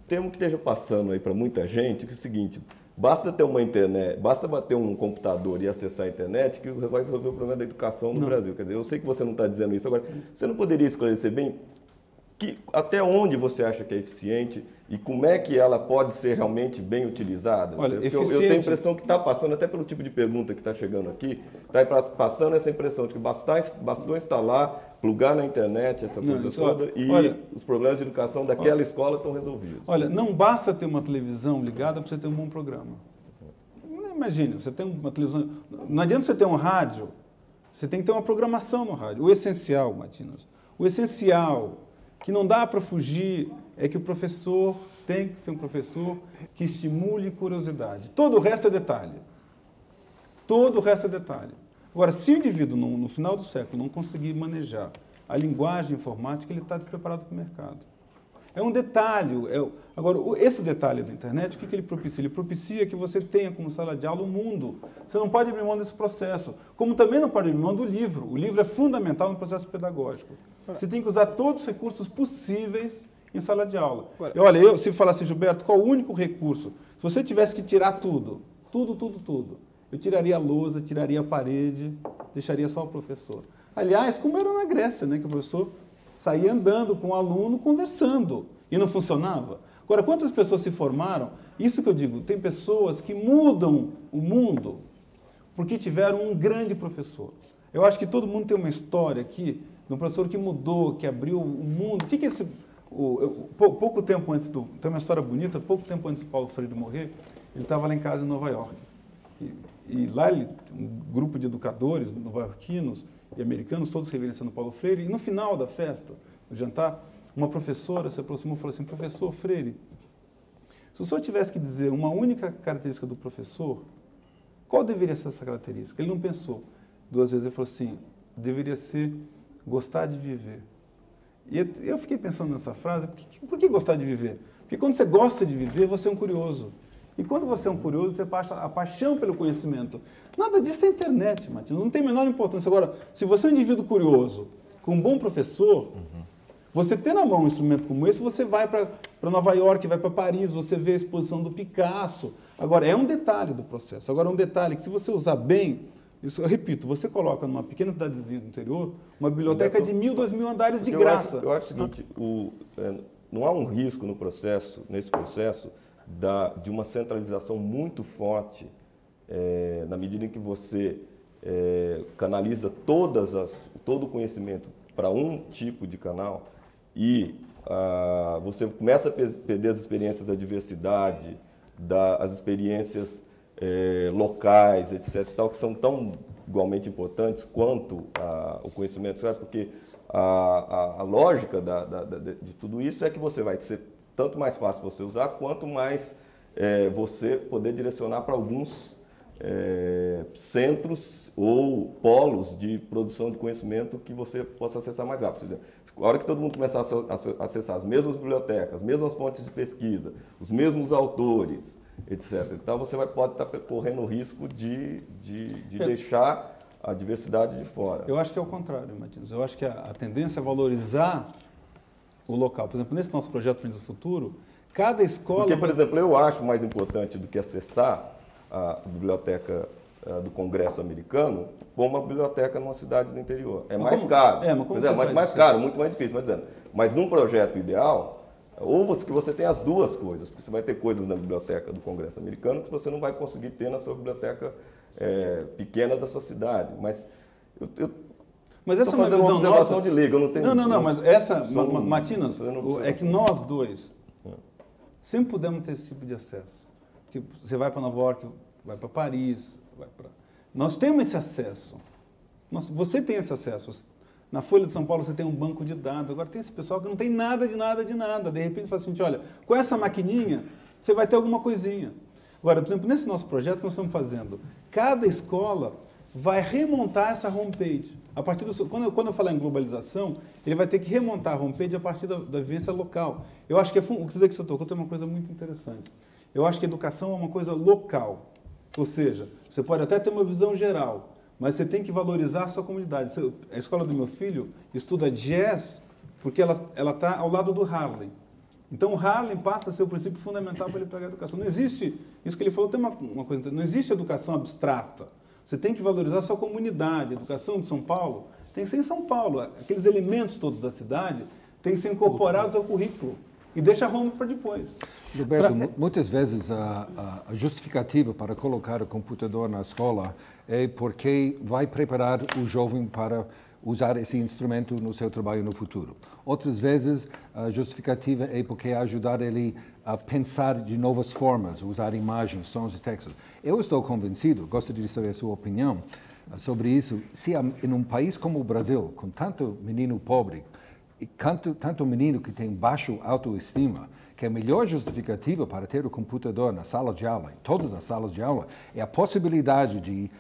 temo que esteja passando aí para muita gente que é o seguinte: basta ter uma internet, basta bater um computador e acessar a internet que vai resolver o problema da educação no Brasil. Quer dizer, eu sei que você não está dizendo isso agora. Você não poderia esclarecer bem até onde você acha que é eficiente e como é que ela pode ser realmente bem utilizada? Olha, eu tenho a impressão que está passando, até pelo tipo de pergunta que está chegando aqui, está passando essa impressão de que bastou instalar, plugar na internet, essa coisa toda, e os problemas de educação daquela escola estão resolvidos. Olha, não basta ter uma televisão ligada para você ter um bom programa. Imagine, você tem uma televisão... Não adianta você ter um rádio, você tem que ter uma programação no rádio. O essencial, Matinas, O essencial, que não dá para fugir, é que o professor tem que ser um professor que estimule curiosidade. Todo o resto é detalhe. Todo o resto é detalhe. Agora, se o indivíduo, no final do século, não conseguir manejar a linguagem informática, ele está despreparado para o mercado. É um detalhe. Agora, esse detalhe da internet, o que ele propicia? Ele propicia que você tenha como sala de aula o mundo. Você não pode abrir mão desse processo. Como também não pode abrir mão do livro. O livro é fundamental no processo pedagógico. Você tem que usar todos os recursos possíveis em sala de aula. Olha, se falasse, Gilberto, qual o único recurso? Se você tivesse que tirar tudo, eu tiraria a lousa, tiraria a parede, deixaria só o professor. Aliás, como era na Grécia, né, que o professor saía andando com o aluno, conversando, e não funcionava. Agora, quantas pessoas se formaram? Isso que eu digo, tem pessoas que mudam o mundo porque tiveram um grande professor. Eu acho que todo mundo tem uma história aqui, de um professor que mudou, que abriu o mundo. O que é esse... pouco tempo antes do... Tem uma história bonita, pouco tempo antes do Paulo Freire morrer, ele estava lá em casa em Nova York. E lá, um grupo de educadores nova-iorquinos e americanos, todos reverenciando Paulo Freire, e no final da festa, no jantar, uma professora se aproximou e falou assim: professor Freire, se o senhor tivesse que dizer uma única característica do professor, qual deveria ser essa característica? Ele não pensou duas vezes, ele falou assim: deveria ser gostar de viver. E eu fiquei pensando nessa frase, por que gostar de viver? Porque quando você gosta de viver, você é um curioso. E quando você é um curioso, você passa a paixão pelo conhecimento. Nada disso é internet, Matias, não tem a menor importância. Agora, se você é um indivíduo curioso, com um bom professor, você ter na mão um instrumento como esse, você vai para Nova York, vai para Paris, você vê a exposição do Picasso. Agora, é um detalhe do processo. Agora, um detalhe que, se você usar bem, isso, eu repito, você coloca numa pequena cidadezinha do interior uma biblioteca de 1.000, 2.000 andares de graça. Eu acho o seguinte, não há um risco no processo, nesse processo, de uma centralização muito forte, na medida em que você canaliza todo o conhecimento para um tipo de canal e você começa a perder as experiências da diversidade, as experiências locais, etc., tal, que são tão igualmente importantes quanto o conhecimento, certo? Porque a lógica de tudo isso é que você vai ser tanto mais fácil você usar, quanto mais você poder direcionar para alguns centros ou polos de produção de conhecimento que você possa acessar mais rápido. A hora que todo mundo começar a acessar as mesmas bibliotecas, as mesmas fontes de pesquisa, os mesmos autores, etc., então você pode estar correndo o risco de deixar a diversidade de fora. Eu acho que é o contrário, Matias. Eu acho que a tendência é valorizar o local. Por exemplo, nesse nosso projeto Aprendiz do Futuro, cada escola... Porque, por exemplo, eu acho mais importante do que acessar a biblioteca do Congresso americano como uma biblioteca numa cidade do interior. É mais caro. Mais caro, muito mais difícil. Mas num projeto ideal, que você tem as duas coisas. Porque você vai ter coisas na biblioteca do Congresso americano que você não vai conseguir ter na sua biblioteca pequena da sua cidade. Mas essa é uma visão observação nossa de liga, eu não tenho... Não, mas essa, Matinas, é que nós dois sempre pudemos ter esse tipo de acesso. Porque você vai para Nova York, vai para Paris, nós temos esse acesso. Você tem esse acesso. Na Folha de São Paulo você tem um banco de dados. Agora tem esse pessoal que não tem nada de nada de nada. De repente fala assim, olha, com essa maquininha você vai ter alguma coisinha. Agora, por exemplo, nesse nosso projeto que nós estamos fazendo, cada escola vai remontar essa homepage. A partir quando eu falar em globalização, ele vai ter que remontar a homepage a partir da vivência local. Eu acho que o que você tocou tem uma coisa muito interessante. Eu acho que a educação é uma coisa local. Ou seja, você pode até ter uma visão geral, mas você tem que valorizar a sua comunidade. A escola do meu filho estuda jazz porque ela está ao lado do Harlem. Então, o Harlem passa a ser o princípio fundamental para ele pegar a educação. Não existe, isso que ele falou tem uma coisa, não existe educação abstrata. Você tem que valorizar a sua comunidade. A educação de São Paulo tem que ser em São Paulo. Aqueles elementos todos da cidade têm que ser incorporados ao currículo. E deixa a Roma para depois. Gilberto, muitas vezes a justificativa para colocar o computador na escola é porque vai preparar o jovem para usar esse instrumento no seu trabalho no futuro. Outras vezes a justificativa é porque ajudar ele a pensar de novas formas, usar imagens, sons e textos. Eu estou convencido, gostaria de saber a sua opinião sobre isso, se em um país como o Brasil, com tanto menino pobre, E tanto o menino que tem baixo autoestima, que a melhor justificativa para ter o computador na sala de aula, em todas as salas de aula, é a possibilidade de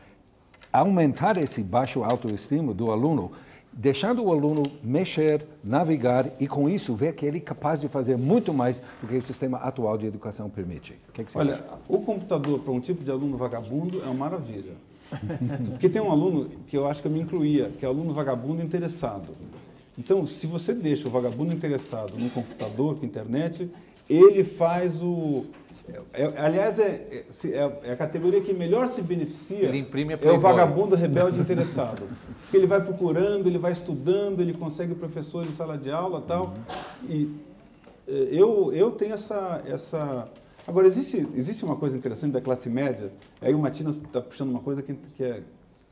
aumentar esse baixo autoestima do aluno, deixando o aluno mexer, navegar e, com isso, ver que ele é capaz de fazer muito mais do que o sistema atual de educação permite. O que você Olha, acha? o computador para um tipo de aluno vagabundo é uma maravilha. Porque tem um aluno que eu acho que eu me incluía, que é o aluno vagabundo interessado. Então, se você deixa o vagabundo interessado no computador, com internet, ele faz o... aliás, é a categoria que melhor se beneficia, Ele imprime a é o Playboy. vagabundo rebelde interessado. Porque ele vai procurando, ele vai estudando, ele consegue professor em sala de aula e tal. E eu tenho essa... Agora, existe uma coisa interessante da classe média, aí o Matinas está puxando uma coisa que é,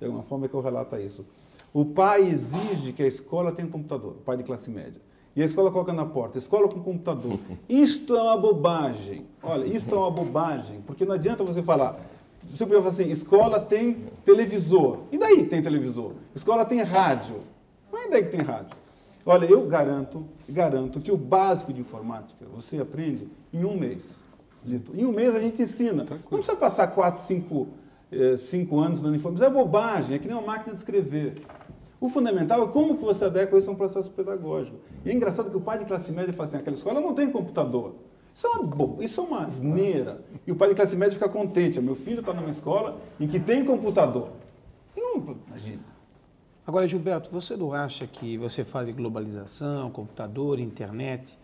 de alguma forma, que eu relato isso. O pai exige que a escola tenha um computador, o pai de classe média. E a escola coloca na porta, escola com computador. Isto é uma bobagem. Olha, isto é uma bobagem, porque não adianta você falar. Você podia falar assim, escola tem televisor. E daí tem televisor? Escola tem rádio. Não é daí que tem rádio. Olha, eu garanto que o básico de informática você aprende em um mês. Em um mês a gente ensina. Não precisa passar 4, 5 anos dando informação. É bobagem, é que nem uma máquina de escrever. O fundamental é como que você adequa isso a um processo pedagógico. E é engraçado que o pai de classe média fala assim, aquela escola não tem computador. Isso é uma asneira. E o pai de classe média fica contente. Meu filho está numa escola em que tem computador. Não, imagina. Agora, Gilberto, você não acha que você fala de globalização, computador, internet,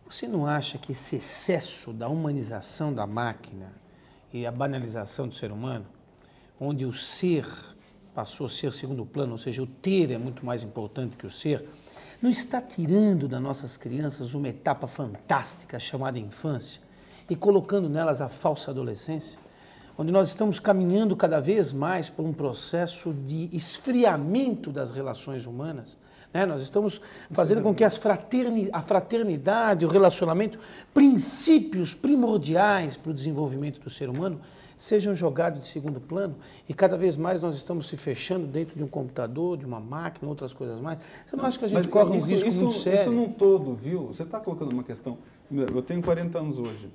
você não acha que esse excesso da humanização da máquina e a banalização do ser humano, onde o ser passou a ser segundo plano, ou seja, o ter é muito mais importante que o ser, não está tirando das nossas crianças uma etapa fantástica chamada infância e colocando nelas a falsa adolescência, onde nós estamos caminhando cada vez mais por um processo de esfriamento das relações humanas, né? Nós estamos fazendo com que a fraternidade, o relacionamento, princípios primordiais para o desenvolvimento do ser humano, sejam jogados de segundo plano e cada vez mais nós estamos se fechando dentro de um computador, de uma máquina, outras coisas mais. Você não acha que a gente corre um risco muito sério? Isso não todo, viu? Você está colocando uma questão... Eu tenho 40 anos hoje.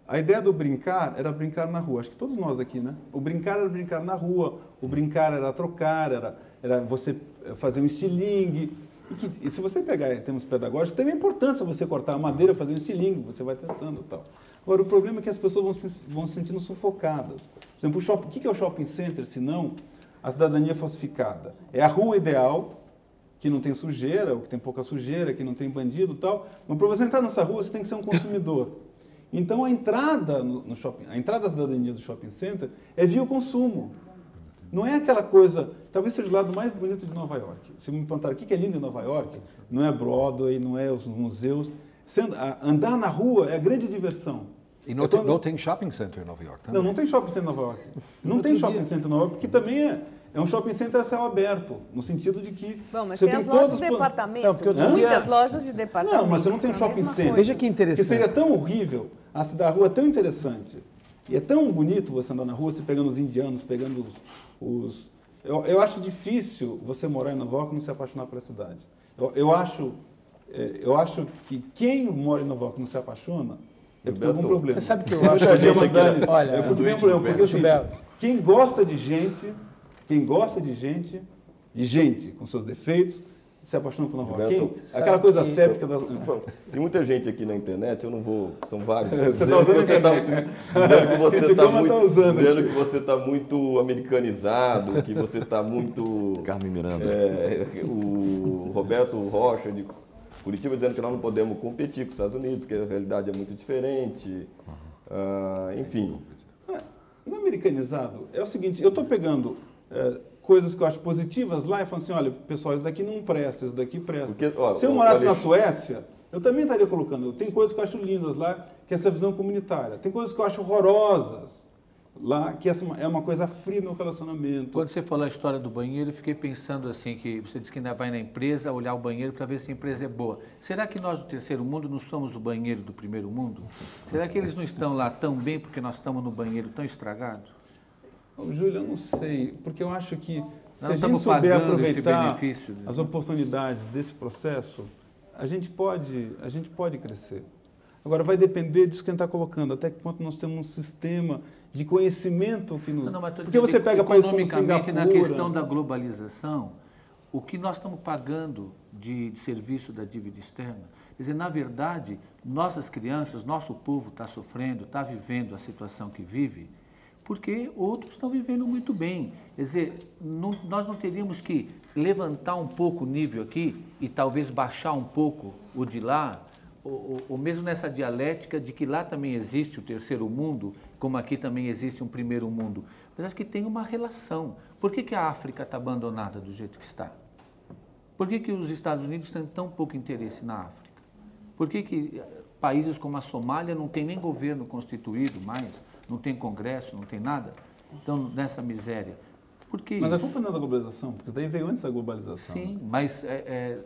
A ideia do brincar era brincar na rua. Acho que todos nós aqui, né? O brincar era brincar na rua, o brincar era trocar, era você fazer um estilingue. E se você pegar em termos pedagógicos, tem a importância você cortar a madeira, fazer um estilingue, você vai testando e tal. Agora, o problema é que as pessoas vão se sentindo sufocadas. Por exemplo, o que é o shopping center, se não a cidadania falsificada? É a rua ideal, que não tem sujeira, ou que tem pouca sujeira, que não tem bandido e tal. Mas para você entrar nessa rua, você tem que ser um consumidor. Então, a entrada no shopping, a entrada da cidadania do shopping center é via o consumo. Não é aquela coisa, talvez seja o lado mais bonito de Nova York. Se me perguntar o que é lindo em Nova York, não é Broadway, não é os museus. Andar na rua é a grande diversão. E não tem shopping center em Nova York também? Não tem shopping center em Nova York. Não tem shopping center em Nova York, porque também é um shopping center a céu aberto, no sentido de que... Bom, mas você tem as todos lojas de departamento, muitas lojas de departamento. Não, mas você não tem um shopping center. Veja que interessante. Que seria tão horrível, a rua é tão interessante, e é tão bonito você andar na rua, você pegando os indianos, pegando os... Eu acho difícil você morar em Nova York e não se apaixonar pela cidade. Eu acho que quem mora em Nova York e não se apaixona é porque tem algum problema. Você sabe que eu acho que... Olha, é porque tem um problema, porque assim, quem gosta de gente com seus defeitos, se apaixona por Nova York. Aquela coisa séptica das... Tem muita gente aqui na internet, eu não vou... São vários. Você está usando a internet, né? Dizendo que você está muito americanizado, que você está muito... Carmen Miranda. O Roberto Rocha, de Curitiba, dizendo que nós não podemos competir com os Estados Unidos, que a realidade é muito diferente. Enfim. Não é americanizado. É o seguinte, eu estou pegando... coisas que eu acho positivas lá e falando assim, olha, pessoal, isso daqui não presta, isso daqui presta. Porque, se eu morasse na Suécia, eu também estaria colocando. Tem coisas que eu acho lindas lá, que é essa visão comunitária. Tem coisas que eu acho horrorosas lá, que é uma coisa fria no relacionamento. Quando você falou a história do banheiro, eu fiquei pensando assim, que você disse que ainda vai na empresa olhar o banheiro para ver se a empresa é boa. Será que nós do terceiro mundo não somos o banheiro do primeiro mundo? Será que eles não estão lá tão bem porque nós estamos no banheiro tão estragado? Júlio, eu não sei, porque eu acho que se a gente souber aproveitar as oportunidades desse processo, a gente pode crescer. Agora, vai depender disso que a gente está colocando, até que ponto nós temos um sistema de conhecimento que nos... Porque você pega países como economicamente, Singapura... na questão da globalização, o que nós estamos pagando de serviço da dívida externa, quer dizer, na verdade, nossas crianças, nosso povo está sofrendo, está vivendo a situação que vive, porque outros estão vivendo muito bem. Quer dizer, nós não teríamos que levantar um pouco o nível aqui e talvez baixar um pouco o de lá, ou mesmo nessa dialética de que lá também existe o terceiro mundo, como aqui também existe um primeiro mundo. Mas acho que tem uma relação. Por que a África está abandonada do jeito que está? Por que os Estados Unidos têm tão pouco interesse na África? Por que países como a Somália não tem nem governo constituído mais, não tem congresso, não tem nada? Então, nessa miséria. Mas a culpa não é da globalização, porque daí veio antes da globalização. Sim, mas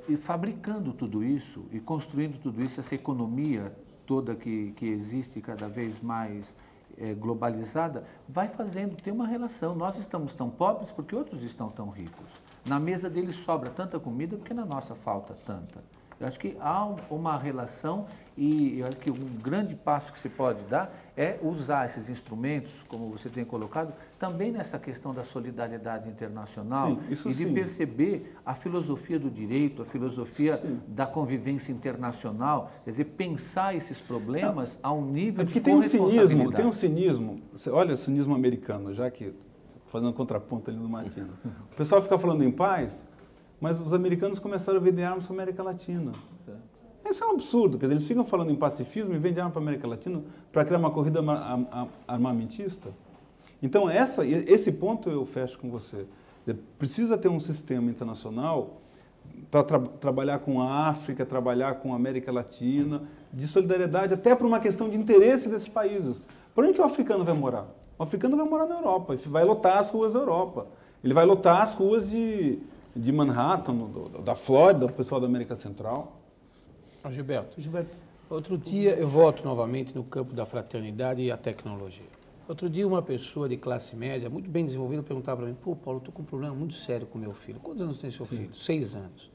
e fabricando tudo isso e construindo tudo isso, essa economia toda que existe cada vez mais globalizada, vai fazendo, tem uma relação. Nós estamos tão pobres porque outros estão tão ricos. Na mesa deles sobra tanta comida porque na nossa falta tanta. Eu acho que há uma relação e eu acho que um grande passo que se pode dar é usar esses instrumentos, como você tem colocado, também nessa questão da solidariedade internacional e de perceber a filosofia do direito, a filosofia da convivência internacional, quer dizer, pensar esses problemas a um nível de corresponsabilidade. Tem um cinismo, você olha o cinismo americano, já que, fazendo contraponto ali no Martino, o pessoal fica falando em paz, mas os americanos começaram a vender armas para a América Latina. Isso é um absurdo, quer dizer, eles ficam falando em pacifismo e vendem armas para a América Latina para criar uma corrida armamentista. Então, esse ponto eu fecho com você. Precisa ter um sistema internacional para trabalhar com a África, trabalhar com a América Latina, de solidariedade, até por uma questão de interesse desses países. Por onde que o africano vai morar? O africano vai morar na Europa, vai lotar as ruas da Europa. Ele vai lotar as ruas de Manhattan, da Flórida, do pessoal da América Central. Gilberto, outro dia eu volto novamente no campo da fraternidade e a tecnologia. Outro dia uma pessoa de classe média, muito bem desenvolvida, perguntava para mim, pô, Paulo, eu estou com um problema muito sério com meu filho. Quantos anos tem seu filho? 6 anos.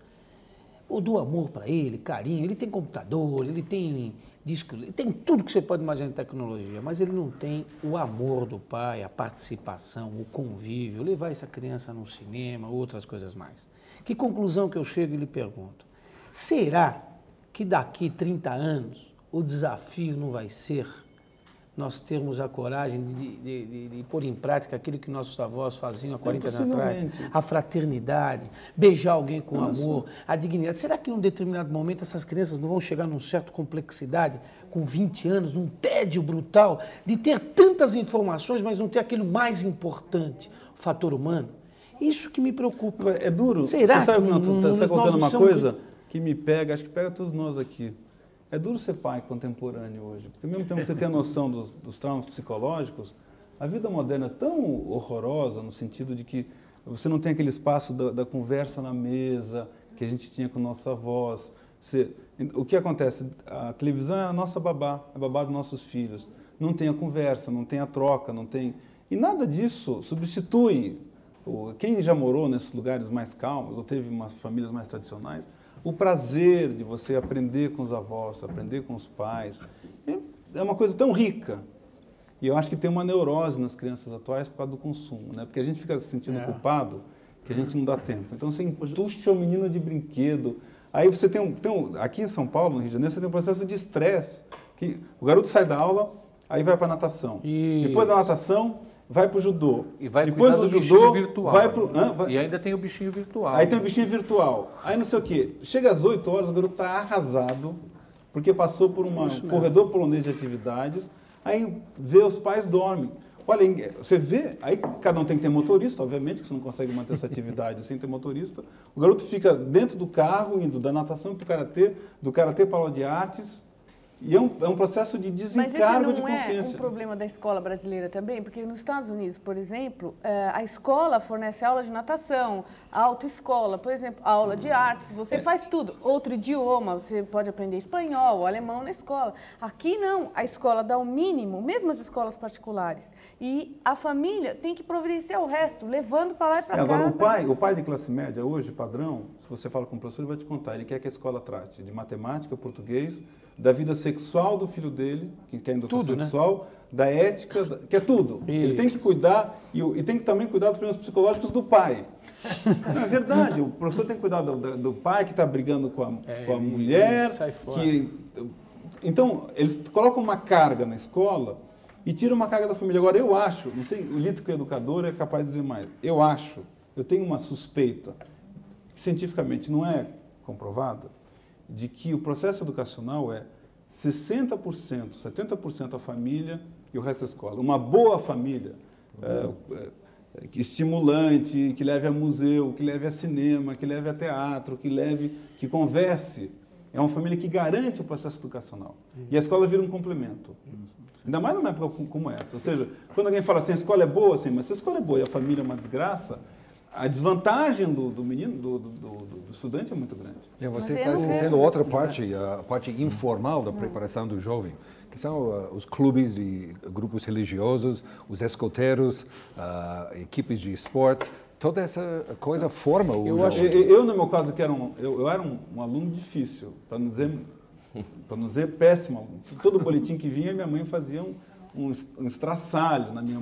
Eu dou amor para ele, carinho, ele tem computador, ele tem disco, ele tem tudo que você pode imaginar de tecnologia, mas ele não tem o amor do pai, a participação, o convívio, levar essa criança no cinema, outras coisas mais. Que conclusão que eu chego e lhe pergunto? Será que daqui 30 anos o desafio não vai ser nós termos a coragem de pôr em prática aquilo que nossos avós faziam há 40 anos atrás? A fraternidade, beijar alguém com amor, a dignidade. Será que em um determinado momento essas crianças não vão chegar numa certa complexidade, com 20 anos, num tédio brutal, de ter tantas informações, mas não ter aquilo mais importante, o fator humano? Isso que me preocupa. É duro. Será você sabe que você está colocando uma coisa que me pega, acho que pega todos nós aqui. É duro ser pai contemporâneo hoje, porque ao mesmo tempo que você tem a noção dos traumas psicológicos, a vida moderna é tão horrorosa no sentido de que você não tem aquele espaço da conversa na mesa que a gente tinha com nossos avós. O que acontece? A televisão é a nossa babá, a babá dos nossos filhos. Não tem a conversa, não tem a troca, não tem... E nada disso substitui. Quem já morou nesses lugares mais calmos, ou teve umas famílias mais tradicionais, o prazer de você aprender com os avós, aprender com os pais, é uma coisa tão rica. E eu acho que tem uma neurose nas crianças atuais por causa do consumo, né? Porque a gente fica se sentindo culpado que a gente não dá tempo. Então você entuxa o menino de brinquedo. Aí você aqui em São Paulo, no Rio de Janeiro, você tem um processo de estresse, que o garoto sai da aula, aí vai para a natação. Depois da natação, vai para o judô. E vai depois do judô virtual. Vai... E ainda tem o bichinho virtual. Aí tem o bichinho virtual. Aí não sei o quê. Chega às 8 horas, o garoto está arrasado, porque passou por um corredor polonês de atividades, aí vê os pais dormem. Olha, você vê, aí cada um tem que ter motorista, obviamente, que você não consegue manter essa atividade sem ter motorista. O garoto fica dentro do carro, indo da natação para o karatê, do karatê para a aula de artes, E é um processo de desencargo de consciência. Mas esse não é um problema da escola brasileira também? Porque nos Estados Unidos, por exemplo, a escola fornece aula de natação, autoescola, por exemplo, aula de artes, você faz tudo. Outro idioma, você pode aprender espanhol, alemão na escola. Aqui não, a escola dá o mínimo, mesmo as escolas particulares. E a família tem que providenciar o resto, levando para lá e para cá. Agora, o pai de classe média hoje, padrão, se você fala com o professor, ele vai te contar, ele quer que a escola trate de matemática, português, da vida sexual do filho dele, que quer educação sexual, da ética, que é tudo. Ele tem que cuidar e tem que também cuidar dos problemas psicológicos do pai. Não, é verdade, o professor tem que cuidar do pai que está brigando com a mulher. Sai fora. Então, eles colocam uma carga na escola e tiram uma carga da família. Agora, eu acho, não sei, o Lito, que é educador, é capaz de dizer mais. Eu tenho uma suspeita, que cientificamente não é comprovada, de que o processo educacional é 60%, 70% a família e o resto da escola. Uma boa família, estimulante, que leve a museu, que leve a cinema, que leve a teatro, que converse. É uma família que garante o processo educacional. E a escola vira um complemento. Ainda mais numa época como essa. Ou seja, quando alguém fala assim, a escola é boa, assim, mas se a escola é boa e a família é uma desgraça, a desvantagem do menino, do estudante é muito grande. E você está esquecendo outra parte, a parte informal da preparação do jovem, que são os clubes e grupos religiosos, os escoteiros, equipes de esporte. Toda essa coisa forma o jovem. Eu, no meu caso, eu era um aluno difícil, para não dizer péssimo. Todo boletim que vinha, minha mãe fazia um estraçalho na minha...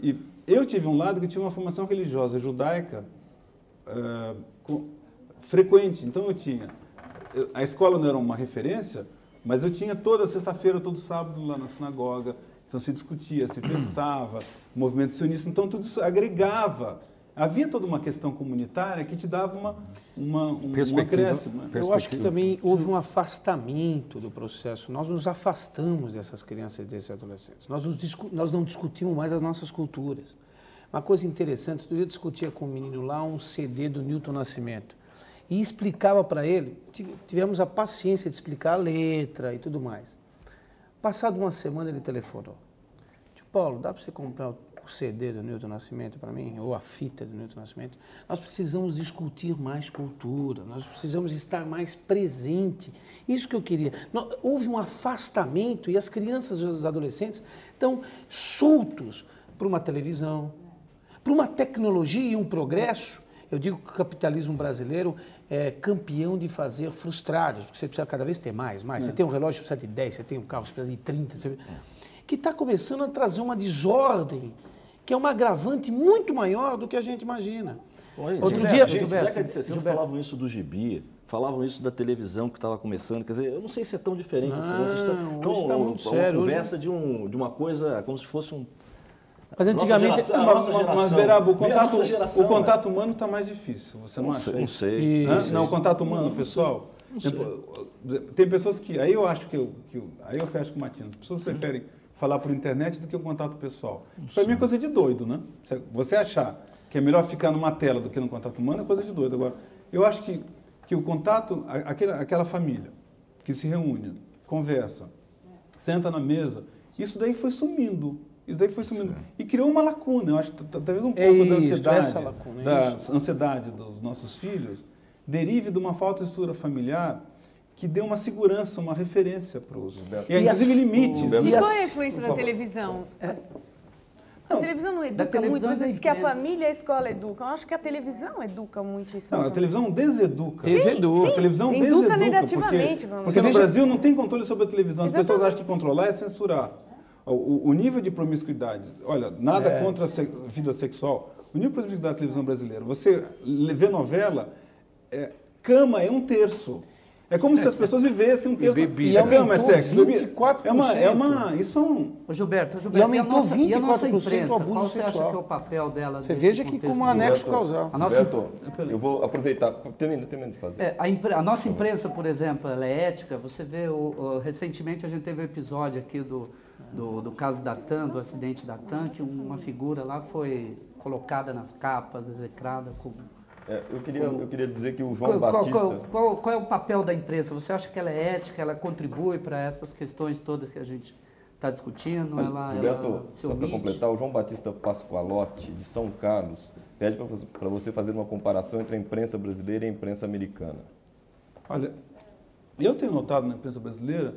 E eu tive um lado que tinha uma formação religiosa judaica frequente. Então a escola não era uma referência, mas eu tinha toda sexta-feira, todo sábado lá na sinagoga. Então se discutia, se pensava, movimento sionista. Então tudo isso agregava. Havia toda uma questão comunitária que te dava um acréscimo. Eu acho que também houve um afastamento do processo. Nós nos afastamos dessas crianças e desses adolescentes. Nós não discutimos mais as nossas culturas. Uma coisa interessante, outro dia eu discutia com um menino lá um CD do Newton Nascimento e explicava para ele, tivemos a paciência de explicar a letra e tudo mais. Passado uma semana ele telefonou. Tio Paulo, dá para você comprar o CD do Newton Nascimento para mim, ou a fita do Newton Nascimento? Nós precisamos discutir mais cultura, nós precisamos estar mais presente. Isso que eu queria. Houve um afastamento e as crianças e os adolescentes estão soltos para uma televisão, para uma tecnologia e um progresso. Eu digo que o capitalismo brasileiro é campeão de fazer frustrados, porque você precisa cada vez ter mais. Você tem um relógio, você precisa de 10, você tem um carro, você precisa de 30. Que está começando a trazer uma desordem, que é um agravante muito maior do que a gente imagina. Outro dia, na década de 60 falavam isso do gibi, falavam isso da televisão que estava começando. Quer dizer, eu não sei se é tão diferente. Hoje está muito sério. Uma conversa de uma coisa como se fosse um... Mas antigamente... Mas, Beraba, o contato humano está mais difícil, você não acha? Não sei. Não, o contato humano, pessoal... Tem pessoas que... Aí eu acho aí eu fecho com o Matino. As pessoas preferem falar por internet do que o contato pessoal. Para mim é coisa de doido, né? Você achar que é melhor ficar numa tela do que no contato humano é coisa de doido. Agora, eu acho que o contato, aquela família que se reúne, conversa, senta na mesa, isso daí foi sumindo. E criou uma lacuna. Eu acho que talvez um pouco da ansiedade dos nossos filhos derive de uma falta de estrutura familiar que dê uma segurança, uma referência para os... inclusive limites. E qual é a influência da televisão? A televisão não educa muito, você diz que a família e a escola educam. Eu acho que a televisão educa muito isso. Não, a televisão deseduca. Sim, a televisão educa negativamente. Porque no Brasil não tem controle sobre a televisão. As pessoas acham que controlar é censurar. O nível de promiscuidade, olha, nada contra a vida sexual. O nível de promiscuidade da televisão brasileira, você vê novela, cama é 1/3. É como se as pessoas vivessem 1/3. E a cama é sexo. 24%. Isso é um... Gilberto, e aumentou 24% e a nossa imprensa, o abuso qual você sexual. acha que é o papel dela? Você veja que como anexo causal. Eu vou aproveitar, termina de fazer. A nossa imprensa, por exemplo, ela é ética. Você vê, recentemente a gente teve um episódio aqui do caso da TAM, do acidente da TAM, que uma figura lá foi colocada nas capas, execrada Eu queria dizer que o João Batista... Qual é o papel da imprensa? Você acha que ela é ética, ela contribui para essas questões todas que a gente está discutindo? Roberto, só para completar, o João Batista Pascoalotti, de São Carlos, pede para você fazer uma comparação entre a imprensa brasileira e a imprensa americana. Olha, eu tenho notado na imprensa brasileira,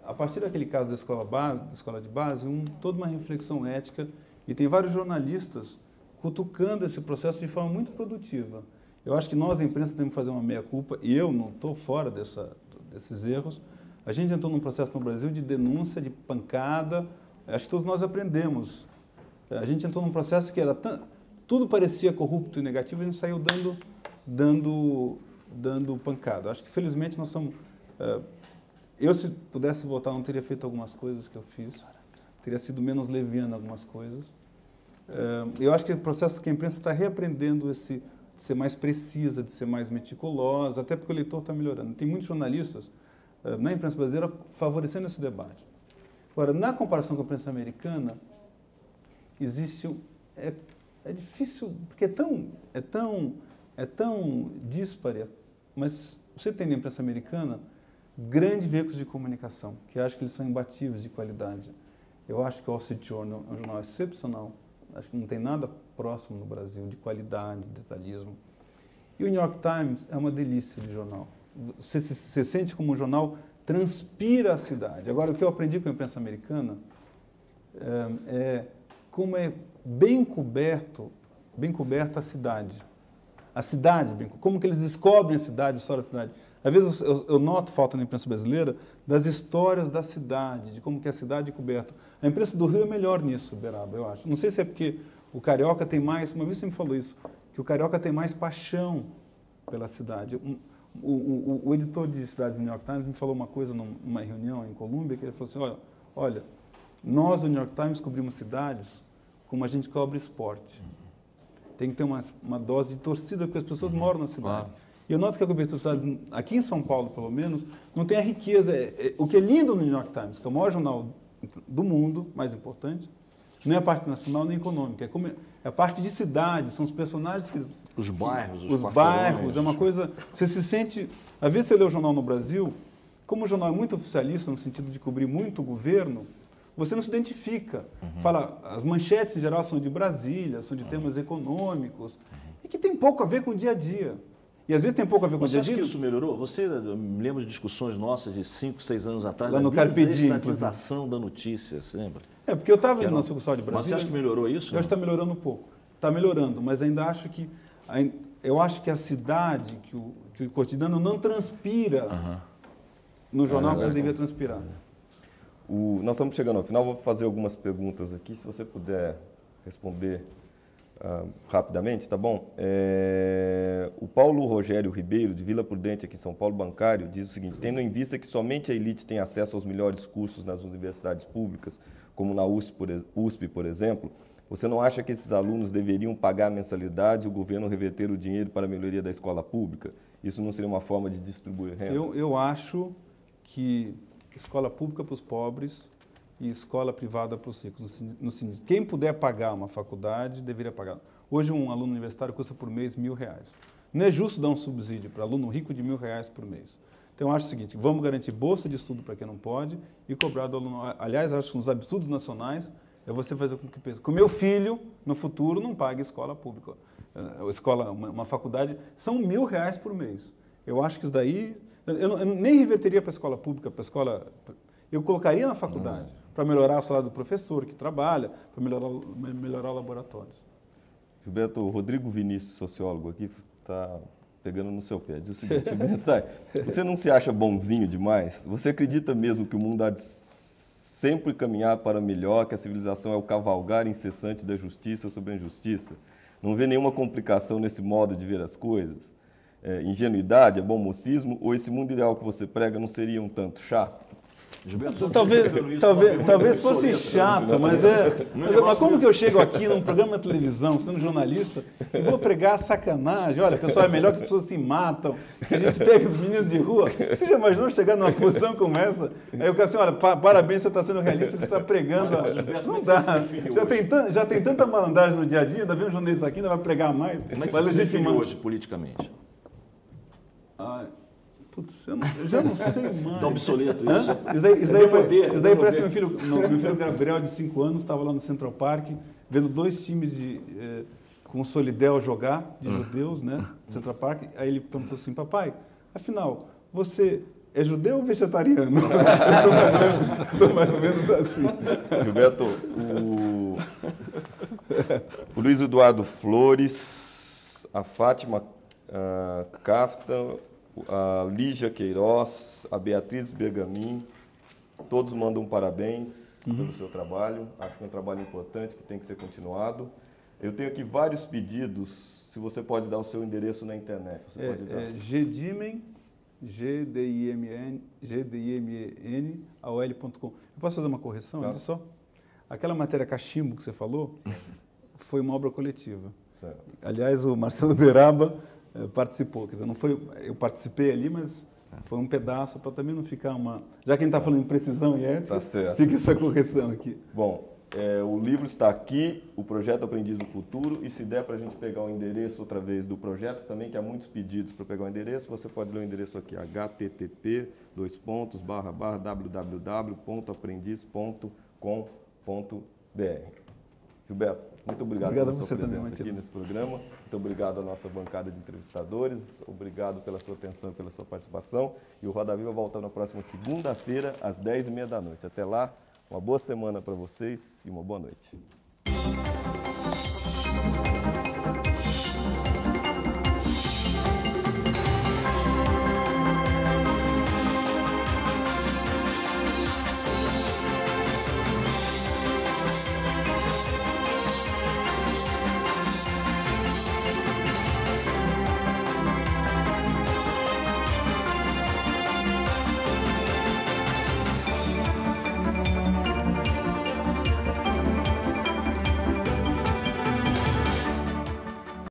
a partir daquele caso da escola de base, toda uma reflexão ética, e tem vários jornalistas cutucando esse processo de forma muito produtiva. Eu acho que nós, da imprensa, temos que fazer uma meia-culpa, e eu não estou fora desses erros. A gente entrou num processo no Brasil de denúncia, de pancada, acho que todos nós aprendemos. A gente entrou num processo que era tudo parecia corrupto e negativo, a gente saiu dando pancada. Acho que, felizmente, nós estamos... eu, se pudesse votar, não teria feito algumas coisas que eu fiz, teria sido menos leviano algumas coisas. Eu acho que o processo que a imprensa está reaprendendo de ser mais precisa, de ser mais meticulosa, até porque o leitor está melhorando. Tem muitos jornalistas na imprensa brasileira favorecendo esse debate. Agora, na comparação com a imprensa americana, existe... É difícil, porque é tão díspare, mas você tem na imprensa americana grandes veículos de comunicação, que acho que eles são imbatíveis de qualidade. Eu acho que o Wall Street Journal é um jornal excepcional. Acho que não tem nada próximo no Brasil de qualidade, de detalhismo. E o New York Times é uma delícia de jornal. Você se sente como um jornal, transpira a cidade. Agora, o que eu aprendi com a imprensa americana é como é bem coberta a cidade. A cidade, como que eles descobrem a cidade, a história da cidade. Às vezes eu noto falta na imprensa brasileira das histórias da cidade, de como que a cidade é coberta. A imprensa do Rio é melhor nisso, Beraba, eu acho. Não sei se é porque o carioca tem mais, uma vez você me falou isso, que o carioca tem mais paixão pela cidade. O editor de cidades do New York Times me falou uma coisa numa reunião em Colômbia, que ele falou assim, olha, nós do New York Times cobrimos cidades como a gente cobre esporte. Tem que ter uma dose de torcida, porque as pessoas moram na cidade. Claro. E eu noto que a cobertura da cidade, aqui em São Paulo, pelo menos, não tem a riqueza. O que é lindo no New York Times, que é o maior jornal do mundo, mais importante, não é a parte nacional nem econômica, é a parte de cidade, são os personagens que... Os bairros, os bairros, é uma coisa... Você se sente... Às vezes você lê o jornal no Brasil, como o jornal é muito oficialista, no sentido de cobrir muito o governo, você não se identifica. Fala, as manchetes em geral são de Brasília, são de temas econômicos, e que tem pouco a ver com o dia a dia. E às vezes tem pouco a ver com o dia a dia. Você acha que isso melhorou? Eu me lembro de discussões nossas de 5, 6 anos atrás, lá no Carpe Diem, desestatização da notícia, você lembra? Porque eu estava indo na sucursal de Brasília. Mas você acha que melhorou isso? Eu acho que está melhorando um pouco. Está melhorando, mas ainda acho que... Eu acho que a cidade, que o cotidiano não transpira no jornal que ele devia transpirar. Nós estamos chegando ao final, vou fazer algumas perguntas aqui, se você puder responder rapidamente, tá bom? O Paulo Rogério Ribeiro, de Vila Prudente, aqui em São Paulo, bancário, diz o seguinte: tendo em vista que somente a elite tem acesso aos melhores cursos nas universidades públicas, como na USP, por exemplo, você não acha que esses alunos deveriam pagar a mensalidade e o governo reverter o dinheiro para a melhoria da escola pública? Isso não seria uma forma de distribuir renda? Eu acho que escola pública para os pobres e escola privada para os ricos. Quem puder pagar uma faculdade, deveria pagar. Hoje, um aluno universitário custa por mês R$1.000. Não é justo dar um subsídio para aluno rico de R$1.000 por mês. Então, eu acho o seguinte, vamos garantir bolsa de estudo para quem não pode e cobrar do aluno. Aliás, acho que nos absurdos nacionais é você fazer com que o meu filho, no futuro, não pague escola pública. Uma faculdade, são R$1.000 por mês. Eu acho que isso daí... Eu nem reverteria para a escola pública, para a escola... Eu colocaria na faculdade, para melhorar o salário do professor que trabalha, para melhorar o laboratório. Gilberto, o Rodrigo Vinícius, sociólogo aqui, está pegando no seu pé. Diz o seguinte: você não se acha bonzinho demais? Você acredita mesmo que o mundo há de sempre caminhar para melhor, que a civilização é o cavalgar incessante da justiça sobre a injustiça? Não vê nenhuma complicação nesse modo de ver as coisas? Ingenuidade, é bom mocismo, ou esse mundo ideal que você prega não seria um tanto chato? Gilberto, Talvez fosse chato, mas como que eu chego aqui num programa de televisão, sendo jornalista, e vou pregar sacanagem? Olha, pessoal, é melhor que as pessoas se matam, que a gente pega os meninos de rua. Você já imaginou chegar numa posição como essa? Aí eu quero assim, olha, parabéns, você está sendo realista, você está pregando. Não dá. Já tem tanta malandragem no dia a dia, ainda vem um jornalista aqui, ainda vai pregar mais. Como é que você se define hoje, politicamente? Putz, eu já não sei mais. Está obsoleto isso. Isso daí parece meu filho Gabriel, de 5 anos, estava lá no Central Park, vendo 2 times com o Solidel jogar, de judeus, né, no Central Park. Aí ele perguntou assim, papai, afinal, você é judeu ou vegetariano? Estou mais ou menos assim. Gilberto, o Luiz Eduardo Flores, a Fátima Kaftan, a Lígia Queiroz, a Beatriz Bergamin, todos mandam parabéns pelo seu trabalho. Acho que é um trabalho importante que tem que ser continuado. Eu tenho aqui vários pedidos, se você pode dar o seu endereço na internet. Você pode dar. Gdimen, GDIMEN@ol.com. Eu posso fazer uma correção? Olha só. Aquela matéria cachimbo que você falou foi uma obra coletiva. Certo. Aliás, o Marcelo Beraba participou, quer dizer, não foi, eu participei ali, mas foi um pedaço para também não ficar uma... Já que a gente está falando em precisão e ética, fica essa correção aqui. Bom, o livro está aqui, o projeto Aprendiz do Futuro, e se der para a gente pegar o endereço outra vez do projeto também, que há muitos pedidos para pegar o endereço, você pode ler o endereço aqui, http://www.aprendiz.com.br. Gilberto, muito obrigado pela sua presença aqui nesse programa. Muito obrigado à nossa bancada de entrevistadores. Obrigado pela sua atenção e pela sua participação. E o Roda Viva volta na próxima segunda-feira, às 10h30 da noite. Até lá, uma boa semana para vocês e uma boa noite.